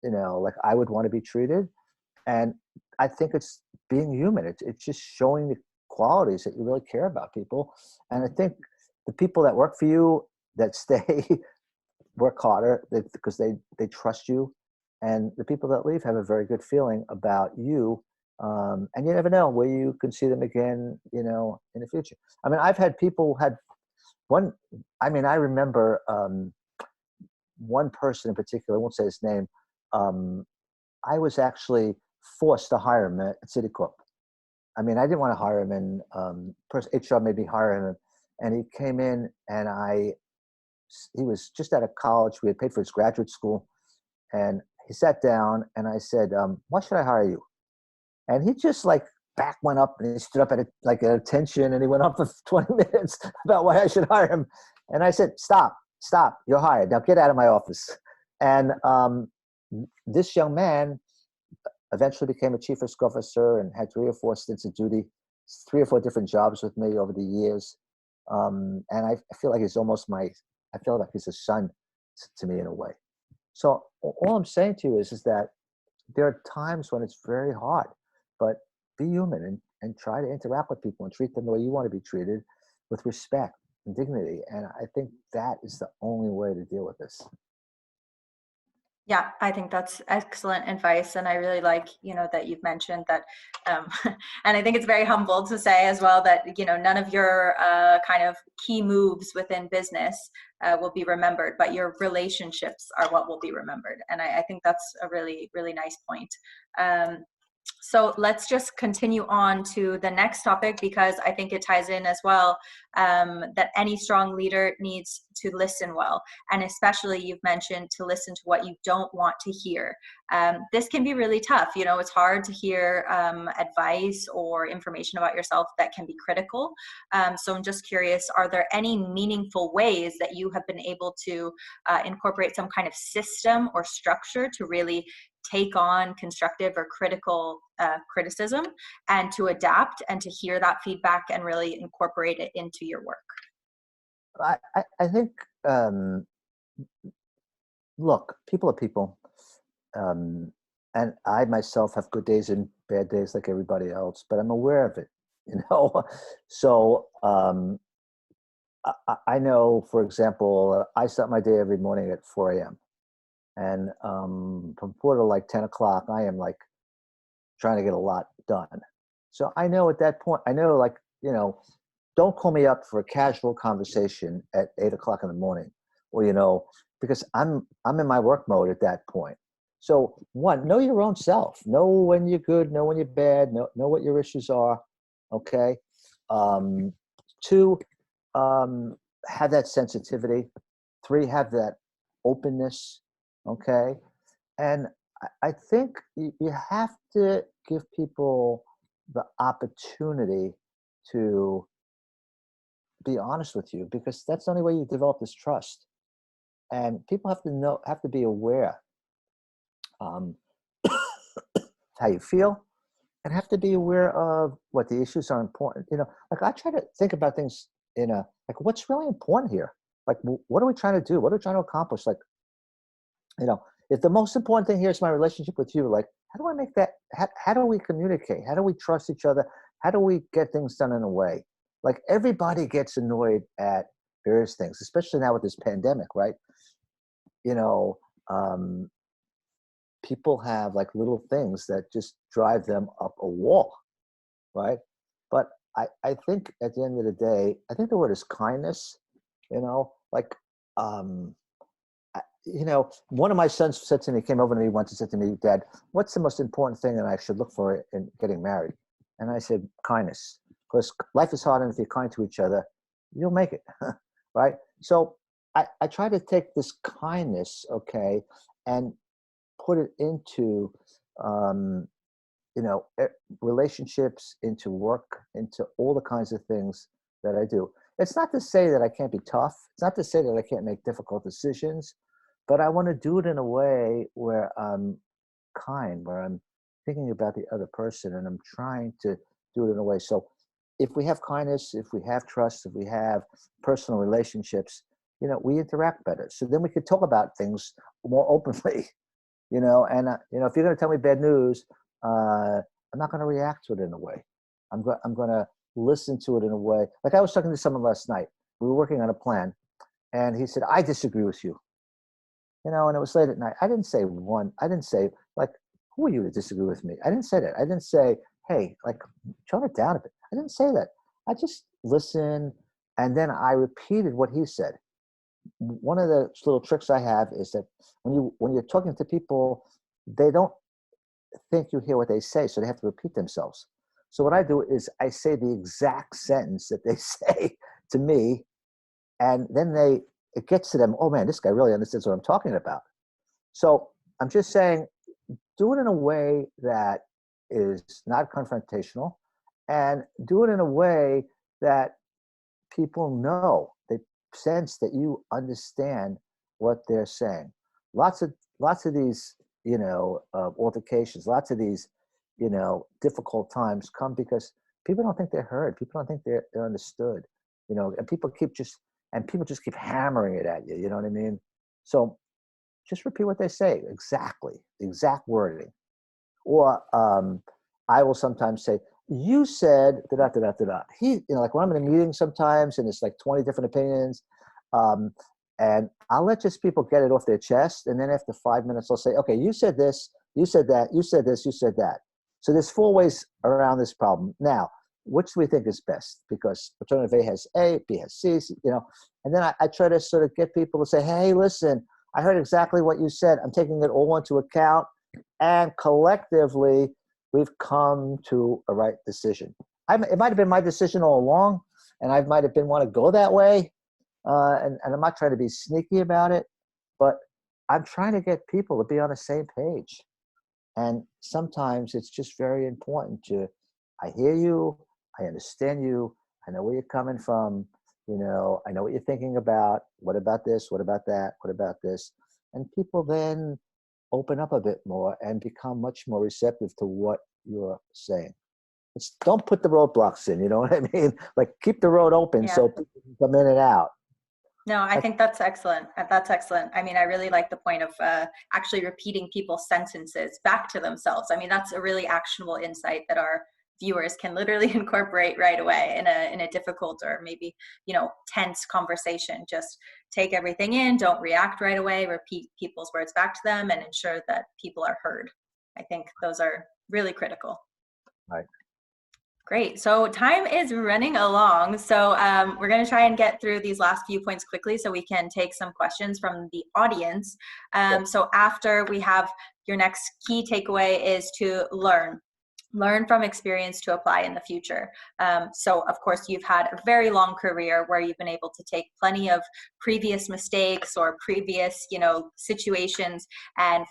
[SPEAKER 3] you know, like I would want to be treated. And I think it's being human. It's just showing the qualities that you really care about people. And I think the people that work for you, that stay, work harder because they trust you. And the people that leave have a very good feeling about you. And you never know where you can see them again, you know, in the future. I mean, I've had people I remember one person in particular, I won't say his name. I was actually forced to hire him at Citicorp. I mean, I didn't want to hire him, and HR made me hire him. And he came in, and he was just out of college. We had paid for his graduate school, and he sat down, and I said, "Why should I hire you?" And he just like back went up, and he stood up at attention, and he went on for 20 minutes about why I should hire him. And I said, "Stop, you're hired. Now get out of my office." And this young man eventually became a chief risk officer and had 3 or 4 stints of duty, 3 or 4 different jobs with me over the years. And I feel like he's I feel like he's a son to me in a way. So all I'm saying to you is that there are times when it's very hard, but be human and try to interact with people and treat them the way you want to be treated, with respect and dignity. And I think that is the only way to deal with this.
[SPEAKER 1] Yeah, I think that's excellent advice. And I really like, you know, that you've mentioned that, and I think it's very humble to say as well that, you know, none of your kind of key moves within business will be remembered, but your relationships are what will be remembered. And I think that's a really, really nice point. So let's just continue on to the next topic, because I think it ties in as well, that any strong leader needs to listen well. And especially you've mentioned to listen to what you don't want to hear. This can be really tough. You know, it's hard to hear advice or information about yourself that can be critical. So I'm just curious, are there any meaningful ways that you have been able to incorporate some kind of system or structure to really take on constructive or critical criticism and to adapt and to hear that feedback and really incorporate it into your work?
[SPEAKER 3] I think, look, people are people. And I myself have good days and bad days like everybody else, but I'm aware of it, you know? So I know, for example, I start my day every morning at 4 a.m. And from 4 to like 10 o'clock, I am like trying to get a lot done. So I know at that point, like, you know, don't call me up for a casual conversation at 8 o'clock in the morning, or, you know, because I'm in my work mode at that point. So one, know your own self. Know when you're good, know when you're bad, know what your issues are. Okay. 2, have that sensitivity. 3, have that openness. Okay. And I think you have to give people the opportunity to be honest with you, because that's the only way you develop this trust. And people have to be aware how you feel, and have to be aware of what the issues are important. You know, like I try to think about things like what's really important here. Like, what are we trying to do? What are we trying to accomplish? Like, you know, if the most important thing here is my relationship with you, like, how do I make that? How do we communicate? How do we trust each other? How do we get things done in a way like everybody gets annoyed at various things, especially now with this pandemic, right? You know, people have like little things that just drive them up a wall, right? But I think at the end of the day, I think the word is kindness, you know, like, you know, one of my sons said to me, came over to me once and said to me, Dad, what's the most important thing that I should look for in getting married? And I said, kindness, because life is hard, and if you're kind to each other, you'll make it, right? So I try to take this kindness, okay, and put it into, you know, relationships, into work, into all the kinds of things that I do. It's not to say that I can't be tough. It's not to say that I can't make difficult decisions, but I want to do it in a way where I'm kind, where I'm thinking about the other person, and I'm trying to do it in a way. So if we have kindness, if we have trust, if we have personal relationships, you know, we interact better. So then we could talk about things more openly, you know, and, you know, if you're going to tell me bad news, I'm not going to react to it in a way. I'm going to listen to it in a way. Like I was talking to someone last night. We were working on a plan, and he said, I disagree with you. You know, and it was late at night. I didn't say, like, who are you to disagree with me? I didn't say that. I didn't say, hey, like, tone it down a bit. I didn't say that. I just listened, and then I repeated what he said. One of the little tricks I have is that when you're talking to people, they don't think you hear what they say, so they have to repeat themselves. So what I do is I say the exact sentence that they say to me, and then it gets to them, oh man, this guy really understands what I'm talking about. So I'm just saying, do it in a way that is not confrontational, and do it in a way that people know, they sense that you understand what they're saying. Lots of these, you know, altercations, lots of these, you know, difficult times come because people don't think they're heard. People don't think they're understood, you know, and people just keep hammering it at you. You know what I mean? So just repeat what they say exactly, the exact wording. Or I will sometimes say, you said da da da da da. He, you know, like when I'm in a meeting sometimes, and it's like 20 different opinions, and I'll let just people get it off their chest, and then after 5 minutes, I'll say, okay, you said this, you said that, you said this, you said that. So there's 4 ways around this problem. Now, which do we think is best? Because alternative A has A, B has C, you know, and then I try to sort of get people to say, hey, listen, I heard exactly what you said. I'm taking it all into account, and collectively, we've come to a right decision. It might have been my decision all along, and I might have been want to go that way, and I'm not trying to be sneaky about it, but I'm trying to get people to be on the same page. And sometimes it's just very important I hear you, I understand you, I know where you're coming from, you know, I know what you're thinking about. What about this? What about that? What about this? And people then open up a bit more and become much more receptive to what you're saying. Don't put the roadblocks in, you know what I mean? Like keep the road open so people can come in and out.
[SPEAKER 1] No, I think that's excellent. That's excellent. I mean, I really like the point of actually repeating people's sentences back to themselves. I mean, that's a really actionable insight that our viewers can literally incorporate right away in a difficult or maybe, you know, tense conversation. Just take everything in, don't react right away, repeat people's words back to them, and ensure that people are heard. I think those are really critical.
[SPEAKER 3] Right.
[SPEAKER 1] Great. So time is running along. So we're going to try and get through these last few points quickly so we can take some questions from the audience. So after we have your next key takeaway is to learn from experience to apply in the future. So of course you've had a very long career where you've been able to take plenty of previous mistakes or previous, you know, situations, and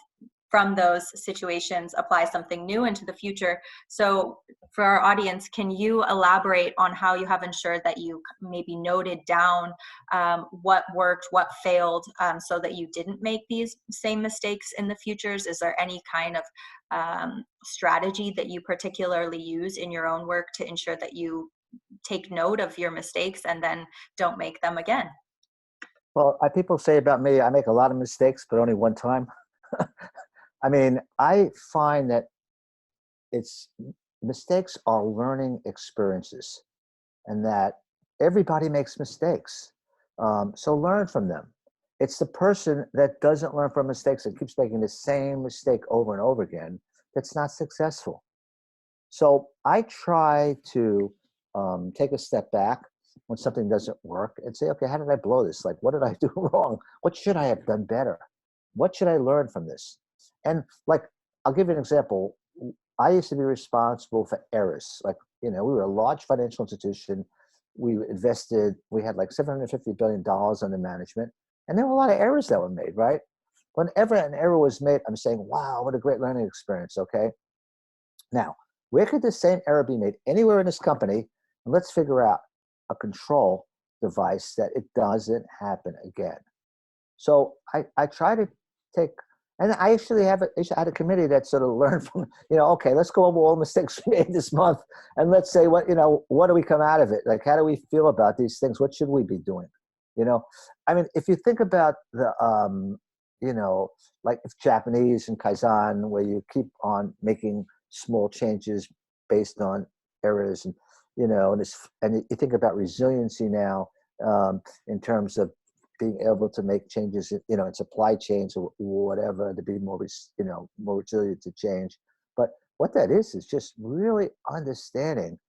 [SPEAKER 1] from those situations apply something new into the future. So for our audience, can you elaborate on how you have ensured that you maybe noted down what worked, what failed, so that you didn't make these same mistakes in the futures? Is there any kind of strategy that you particularly use in your own work to ensure that you take note of your mistakes and then don't make them again?
[SPEAKER 3] Well, people say about me, I make a lot of mistakes, but only one time. I mean, I find that mistakes are learning experiences. and that everybody makes mistakes. So learn from them. It's the person that doesn't learn from mistakes and keeps making the same mistake over and over again that's not successful. So I try to take a step back when something doesn't work and say, okay, how did I blow this? Like, what did I do wrong? What should I have done better? What should I learn from this? And like, I'll give you an example. I used to be responsible for errors. Like, we were a large financial institution. We had like $750 billion under management. And there were a lot of errors that were made, right? Whenever an error was made, I'm saying, wow, what a great learning experience, okay? Now, where could the same error be made anywhere in this company? And let's figure out a control device that it doesn't happen again. So I try to take, and I actually had a committee that sort of learned from, okay, let's go over all the mistakes we made this month, and let's say what do we come out of it? Like, how do we feel about these things? What should we be doing? I mean, if you think about the, like if Japanese and Kaizen, where you keep on making small changes based on errors, and and you think about resiliency now in terms of being able to make changes, in supply chains or whatever, to be more resilient to change. But what that is just really understanding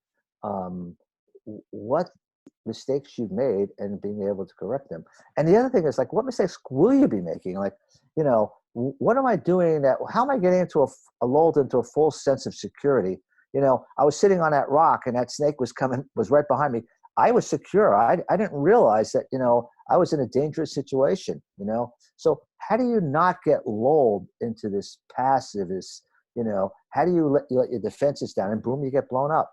[SPEAKER 3] what mistakes you've made and being able to correct them. And the other thing is, like, what mistakes will you be making? Like, what am I doing how am I getting lulled into a false sense of security? I was sitting on that rock and that snake was right behind me. I was secure. I didn't realize that, I was in a dangerous situation, So how do you not get lulled into this passive, how do you let your defenses down and boom, you get blown up?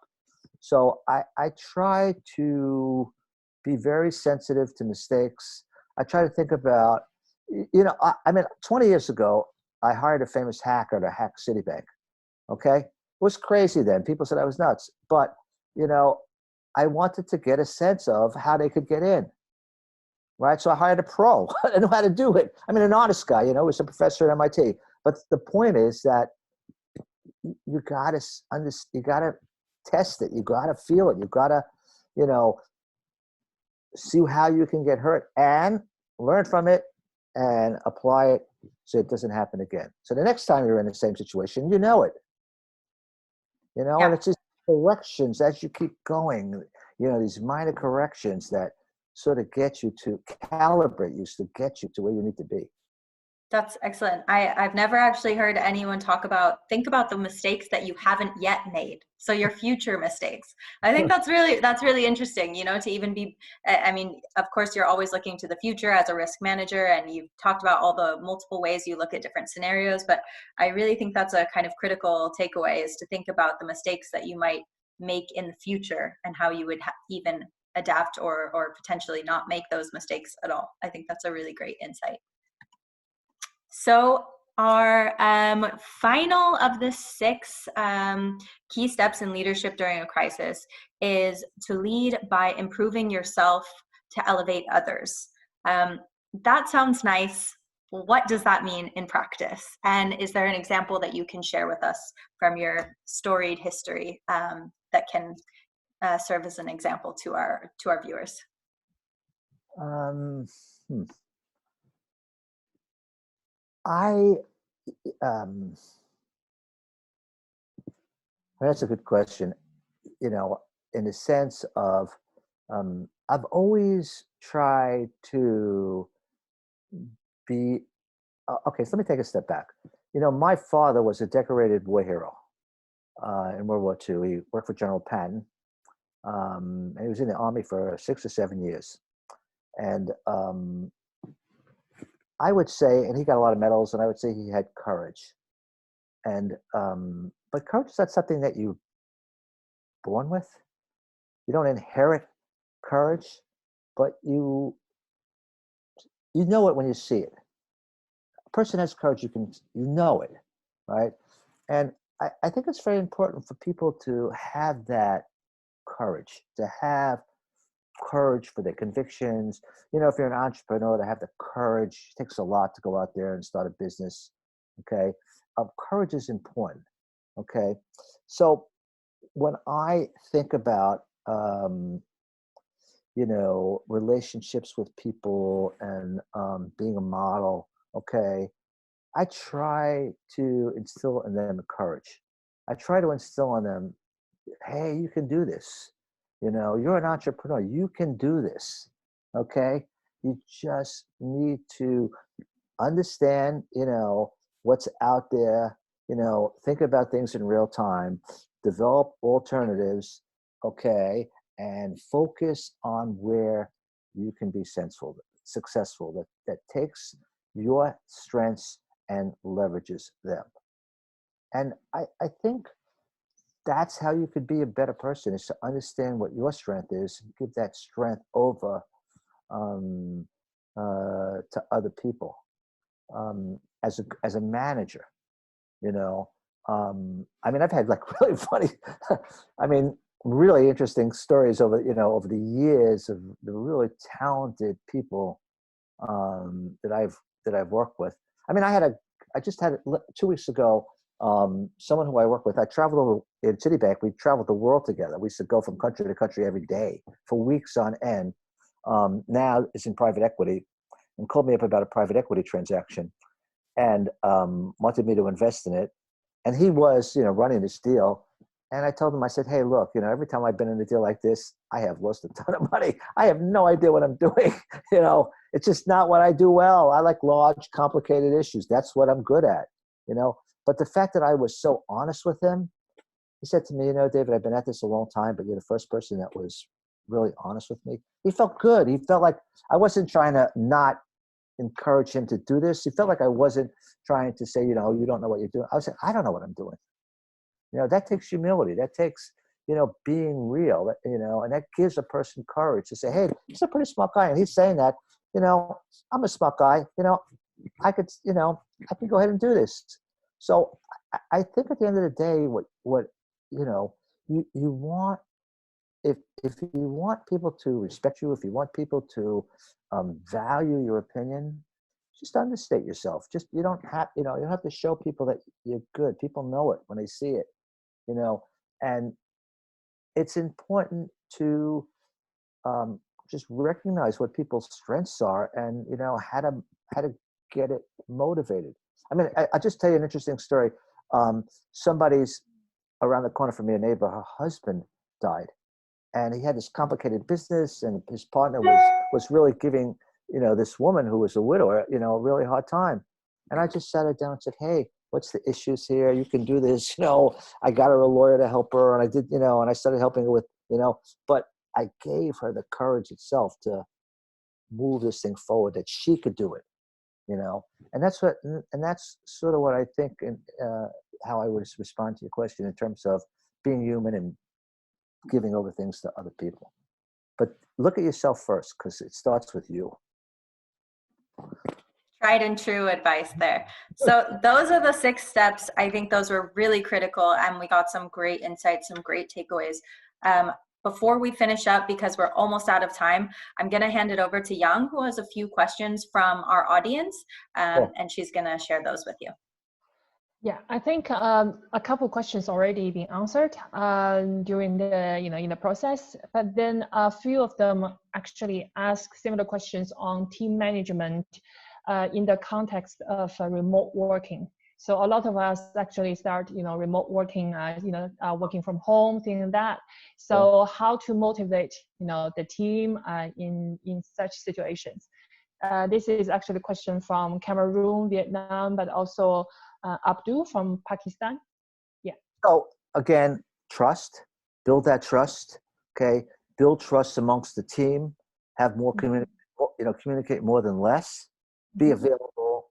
[SPEAKER 3] So I try to be very sensitive to mistakes. I try to think about, I mean, 20 years ago, I hired a famous hacker to hack Citibank. Okay. It was crazy then. People said I was nuts, but, I wanted to get a sense of how they could get in. Right. So I hired a pro. I know how to do it. I mean, an honest guy, he was a professor at MIT. But the point is that you gotta test it. You gotta feel it. You gotta, see how you can get hurt and learn from it and apply it so it doesn't happen again. So the next time you're in the same situation, you know it.
[SPEAKER 1] Yeah.
[SPEAKER 3] And it's just corrections as you keep going, these minor corrections that sort of get you to calibrate you to get you to where you need to be.
[SPEAKER 1] That's excellent. I've never actually heard anyone think about the mistakes that you haven't yet made. So your future mistakes. I think that's really interesting, to even be, I mean, of course, you're always looking to the future as a risk manager, and you've talked about all the multiple ways you look at different scenarios, but I really think that's a kind of critical takeaway, is to think about the mistakes that you might make in the future and how you would even adapt or potentially not make those mistakes at all. I think that's a really great insight. So our final of the 6 key steps in leadership during a crisis is to lead by improving yourself to elevate others. That sounds nice. What does that mean in practice? And is there an example that you can share with us from your storied history that can serve as an example to our viewers?
[SPEAKER 3] That's a good question. In the sense of, I've always tried to be, okay, so let me take a step back. My father was a decorated war hero in World War II. He worked for General Patton, and he was in the Army for 6 or 7 years. And I would say, and he got a lot of medals, and I would say he had courage. And but courage is not something that you're born with. You don't inherit courage, but you know it when you see it. A person has courage, you know it, right? And I think it's very important for people to have that courage, to have courage for their convictions. If you're an entrepreneur, to have the courage. It takes a lot to go out there and start a business. Okay. Courage is important. Okay. So when I think about relationships with people and being a model. Okay. I try to instill in them courage. I try to instill in them, hey, you can do this. You're an entrepreneur. You can do this. Okay. You just need to understand, what's out there, think about things in real time, develop alternatives, okay, and focus on where you can be successful, that takes your strengths and leverages them. And I think that's how you could be a better person, is to understand what your strength is, and give that strength over um, to other people. As a manager, I've had like really funny, I mean, really interesting stories over the years of the really talented people that I've worked with. I just had 2 weeks ago, someone who I work with. I traveled over in Citibank. We traveled the world together. We used to go from country to country every day for weeks on end. Now it's in private equity, and called me up about a private equity transaction, and wanted me to invest in it. And he was, running this deal. And I told him, I said, hey, look, every time I've been in a deal like this, I have lost a ton of money. I have no idea what I'm doing. It's just not what I do well. I like large, complicated issues. That's what I'm good at, But the fact that I was so honest with him, he said to me, David, I've been at this a long time, but you're the first person that was really honest with me. He felt good. He felt like I wasn't trying to not encourage him to do this. He felt like I wasn't trying to say, you don't know what you're doing. I was saying, I don't know what I'm doing. That takes humility. That takes, being real, and that gives a person courage to say, hey, he's a pretty smart guy. And he's saying that, I'm a smart guy, I could, I can go ahead and do this. So I think at the end of the day, what you want, if you want people to respect you, if you want people to value your opinion, just understate yourself. Just you don't have to show people that you're good. People know it when they see it, and it's important to just recognize what people's strengths are, and how to get it motivated. I just tell you an interesting story. Somebody's around the corner from me, a neighbor. Her husband died, and he had this complicated business, and his partner was really giving this woman who was a widower a really hard time. And I just sat her down and said, hey, what's the issues here? You can do this. I got her a lawyer to help her, and I did, and I started helping her with, but I gave her the courage itself to move this thing forward, that she could do it, and that's sort of what I think, and how I would respond to your question in terms of being human and giving over things to other people. But look at yourself first, because it starts with you.
[SPEAKER 1] Tried and true advice there. So those are the 6 steps. I think those were really critical, and we got some great insights, some great takeaways. Before we finish up, because we're almost out of time, I'm going to hand it over to Young, who has a few questions from our audience,
[SPEAKER 3] Cool.
[SPEAKER 1] and she's going to share those with you.
[SPEAKER 2] Yeah, I think a couple questions already been answered during the in the process, but then a few of them actually ask similar questions on team management in the context of remote working. So a lot of us actually start remote working, working from home, things like that. So how to motivate the team in such situations? This is actually a question from Cameroon, Vietnam, but also Abdul from Pakistan. Yeah.
[SPEAKER 3] So again, trust, build that trust. Okay. Build trust amongst the team, have more communicate more than less, be available,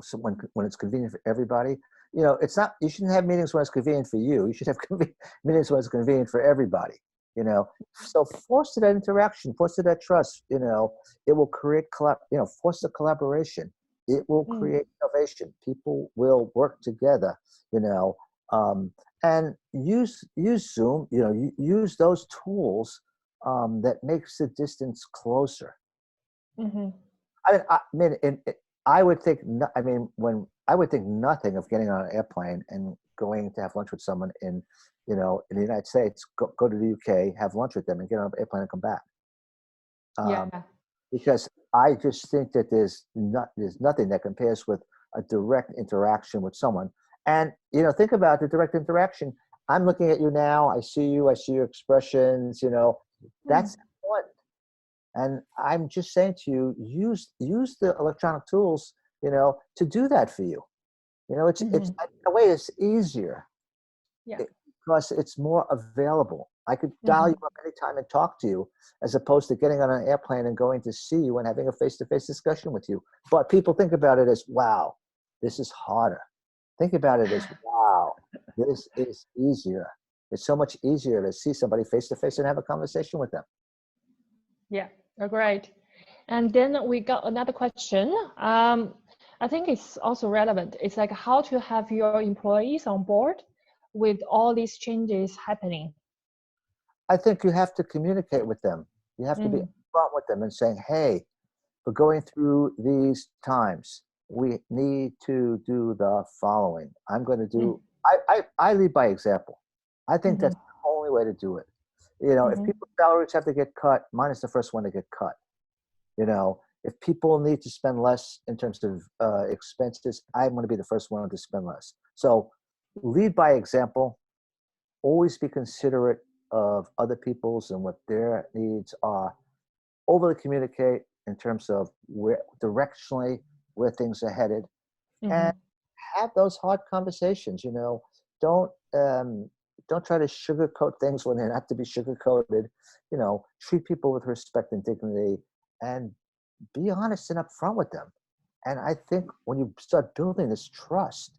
[SPEAKER 3] so when it's convenient for everybody. It's not, you shouldn't have meetings when it's convenient for you. You should have meetings when it's convenient for everybody, So foster that interaction, foster that trust, it will create, foster collaboration. It will create innovation. People will work together, and use Zoom, use those tools that makes the distance closer. I would think, I would think nothing of getting on an airplane and going to have lunch with someone in the United States, go to the UK, have lunch with them, and get on an airplane and come back.
[SPEAKER 2] Yeah.
[SPEAKER 3] Because I just think that there's nothing that compares with a direct interaction with someone. And, you know, think about the direct interaction. I'm looking at you now. I see you. I see your expressions. You know, that's important. And I'm just saying to you, use the electronic tools, you know, to do that for you. You know, it's in a way it's easier.
[SPEAKER 2] Yeah.
[SPEAKER 3] Because it's more available. I could dial you up anytime and talk to you, as opposed to getting on an airplane and going to see you and having a face-to-face discussion with you. But people think about it as, wow, this is harder. Think about it as, wow, this is easier. It's so much easier to see somebody face-to-face and have a conversation with them.
[SPEAKER 2] Yeah, great. And then we got another question. I think it's also relevant. It's like how to have your employees on board with all these changes happening.
[SPEAKER 3] I think you have to communicate with them. You have to be upfront with them and saying, hey, we're going through these times. We need to do the following. I'm going to do, I lead by example. I think that's the only way to do it. You know, if people's salaries have to get cut, mine is the first one to get cut. You know, if people need to spend less in terms of expenses, I'm going to be the first one to spend less. So lead by example. Always be considerate of other people's and what their needs are. Overly communicate in terms of where directionally where things are headed, and have those hard conversations. You know, don't try to sugarcoat things when they have to be sugarcoated. You know, treat people with respect and dignity, and be honest and upfront with them. And I think when you start building this trust,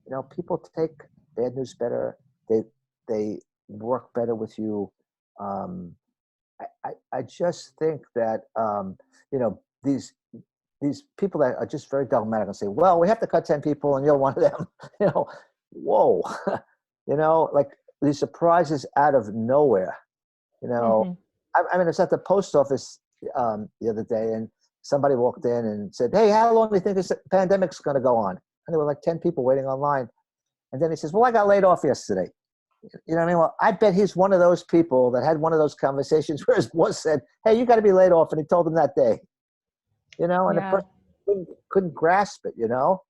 [SPEAKER 3] you know, people take bad news better. They work better with you. I just think that you know, these people that are just very dogmatic and say, well, we have to cut 10 people and you're one of them. You know, whoa. You know, like these surprises out of nowhere. You know, I mean, it's at the post office the other day, and somebody walked in and said, hey, how long do you think this pandemic's going to go on? And there were like 10 people waiting online. And then he says, well, I got laid off yesterday. You know what I mean? Well, I bet he's one of those people that had one of those conversations where his boss said, hey, you got to be laid off. And he told him that day, you know, and the person couldn't grasp it, you know?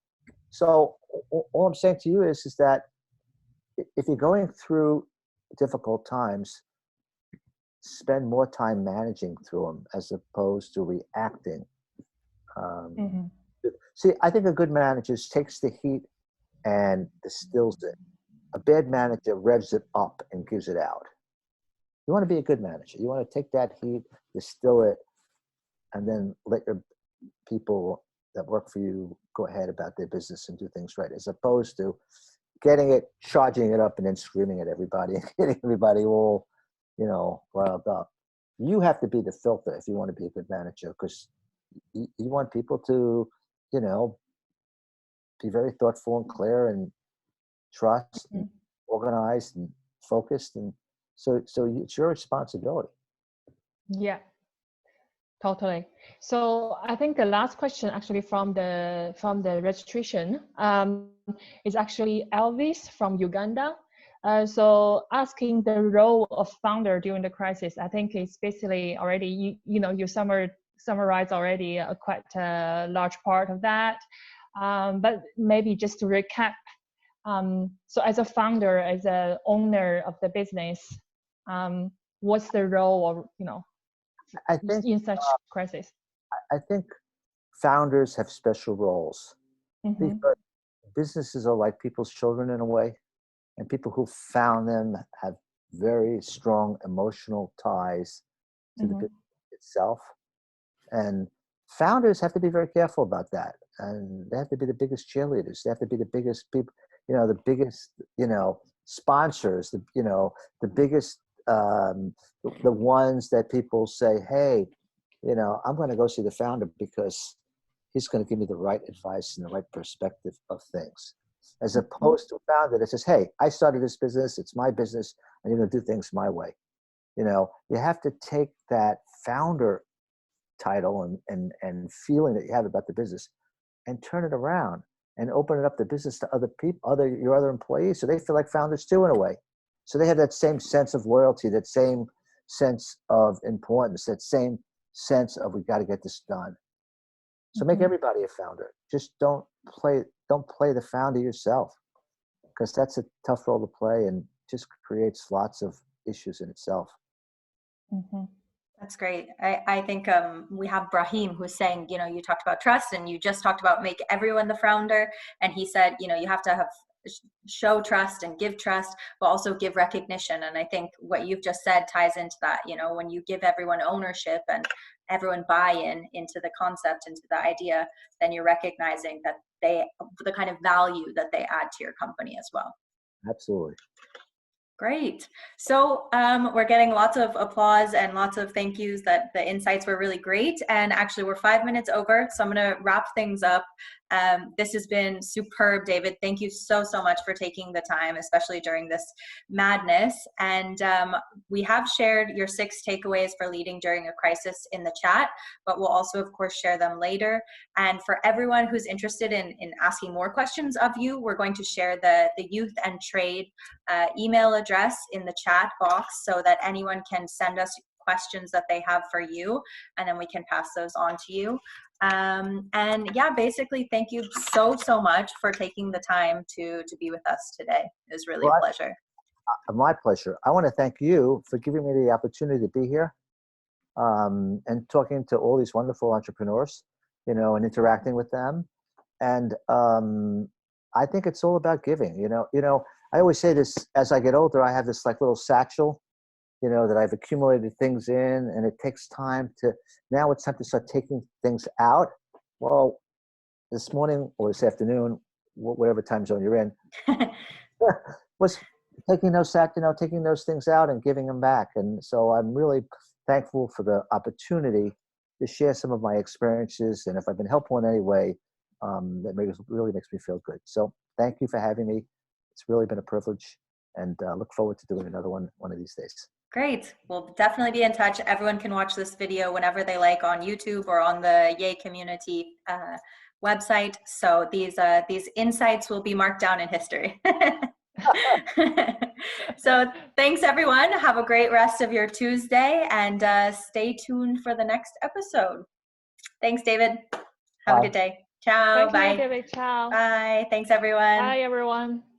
[SPEAKER 3] So all I'm saying to you is that if you're going through difficult times, spend more time managing through them as opposed to reacting. See, I think a good manager takes the heat and distills it. A bad manager revs it up and gives it out. You want to be a good manager. You want to take that heat, distill it, and then let your people that work for you go ahead about their business and do things right, as opposed to getting it, charging it up, and then screaming at everybody and getting everybody all, you know, riled up. You have to be the filter if you want to be a good manager, because you want people to, you know, be very thoughtful and clear and trust and organized and focused, and so it's your responsibility.
[SPEAKER 2] Yeah, totally. So I think the last question actually from the registration is actually Elvis from Uganda. So asking the role of founder during the crisis. I think it's basically already you summarized already quite a large part of that, but maybe just to recap. So as a founder, as an owner of the business, what's the role of, you know,
[SPEAKER 3] I think
[SPEAKER 2] in such crisis?
[SPEAKER 3] I think founders have special roles because businesses are like people's children in a way, and people who found them have very strong emotional ties to the business itself. And founders have to be very careful about that. And they have to be the biggest cheerleaders. They have to be the biggest people, you know, the biggest, you know, sponsors, the biggest, the ones that people say, hey, you know, I'm going to go see the founder because he's going to give me the right advice and the right perspective of things. As opposed to a founder that says, hey, I started this business, it's my business, and you're going to do things my way. You know, you have to take that founder title and feeling that you have about the business and turn it around and open it up the business to other people, your other employees, so they feel like founders too in a way. So they have that same sense of loyalty, that same sense of importance, that same sense of we got to get this done. So make everybody a founder. Just don't play the founder yourself, because that's a tough role to play and just creates lots of issues in itself.
[SPEAKER 1] That's great. I think we have Brahim who's saying, you know, you talked about trust and you just talked about make everyone the founder. And he said, you know, you have to have show trust and give trust, but also give recognition. And I think what you've just said ties into that. You know, when you give everyone ownership and everyone buy-in into the concept, into the idea, then you're recognizing that the kind of value that they add to your company as well.
[SPEAKER 3] Absolutely.
[SPEAKER 1] Great. So we're getting lots of applause and lots of thank yous that the insights were really great. And actually we're 5 minutes over, so I'm going to wrap things up. This has been superb, David. Thank you so much for taking the time, especially during this madness. And we have shared your 6 takeaways for leading during a crisis in the chat, but we'll also, of course, share them later. And for everyone who's interested in asking more questions of you, we're going to share the Youth and Trade email address in the chat box so that anyone can send us questions that they have for you, and then we can pass those on to you. And yeah, basically, thank you so much for taking the time to be with us today. It was really a pleasure.
[SPEAKER 3] My pleasure. I want to thank you for giving me the opportunity to be here and talking to all these wonderful entrepreneurs, you know, and interacting with them. And I think it's all about giving. You know, I always say this: as I get older, I have this like little satchel, you know, that I've accumulated things in, and it takes time to, now it's time to start taking things out. Well, this morning or this afternoon, whatever time zone you're in, was taking those things out and giving them back. And so I'm really thankful for the opportunity to share some of my experiences. And if I've been helpful in any way, that really makes me feel good. So thank you for having me. It's really been a privilege, and look forward to doing another one of these days.
[SPEAKER 1] Great. We'll definitely be in touch. Everyone can watch this video whenever they like on YouTube or on the Yay Community website. So these insights will be marked down in history. So thanks, everyone. Have a great rest of your Tuesday, and stay tuned for the next episode. Thanks, David. Have a good day. Ciao.
[SPEAKER 2] Thank
[SPEAKER 1] Bye.
[SPEAKER 2] you, David. Ciao.
[SPEAKER 1] Bye. Thanks, everyone.
[SPEAKER 2] Bye, everyone.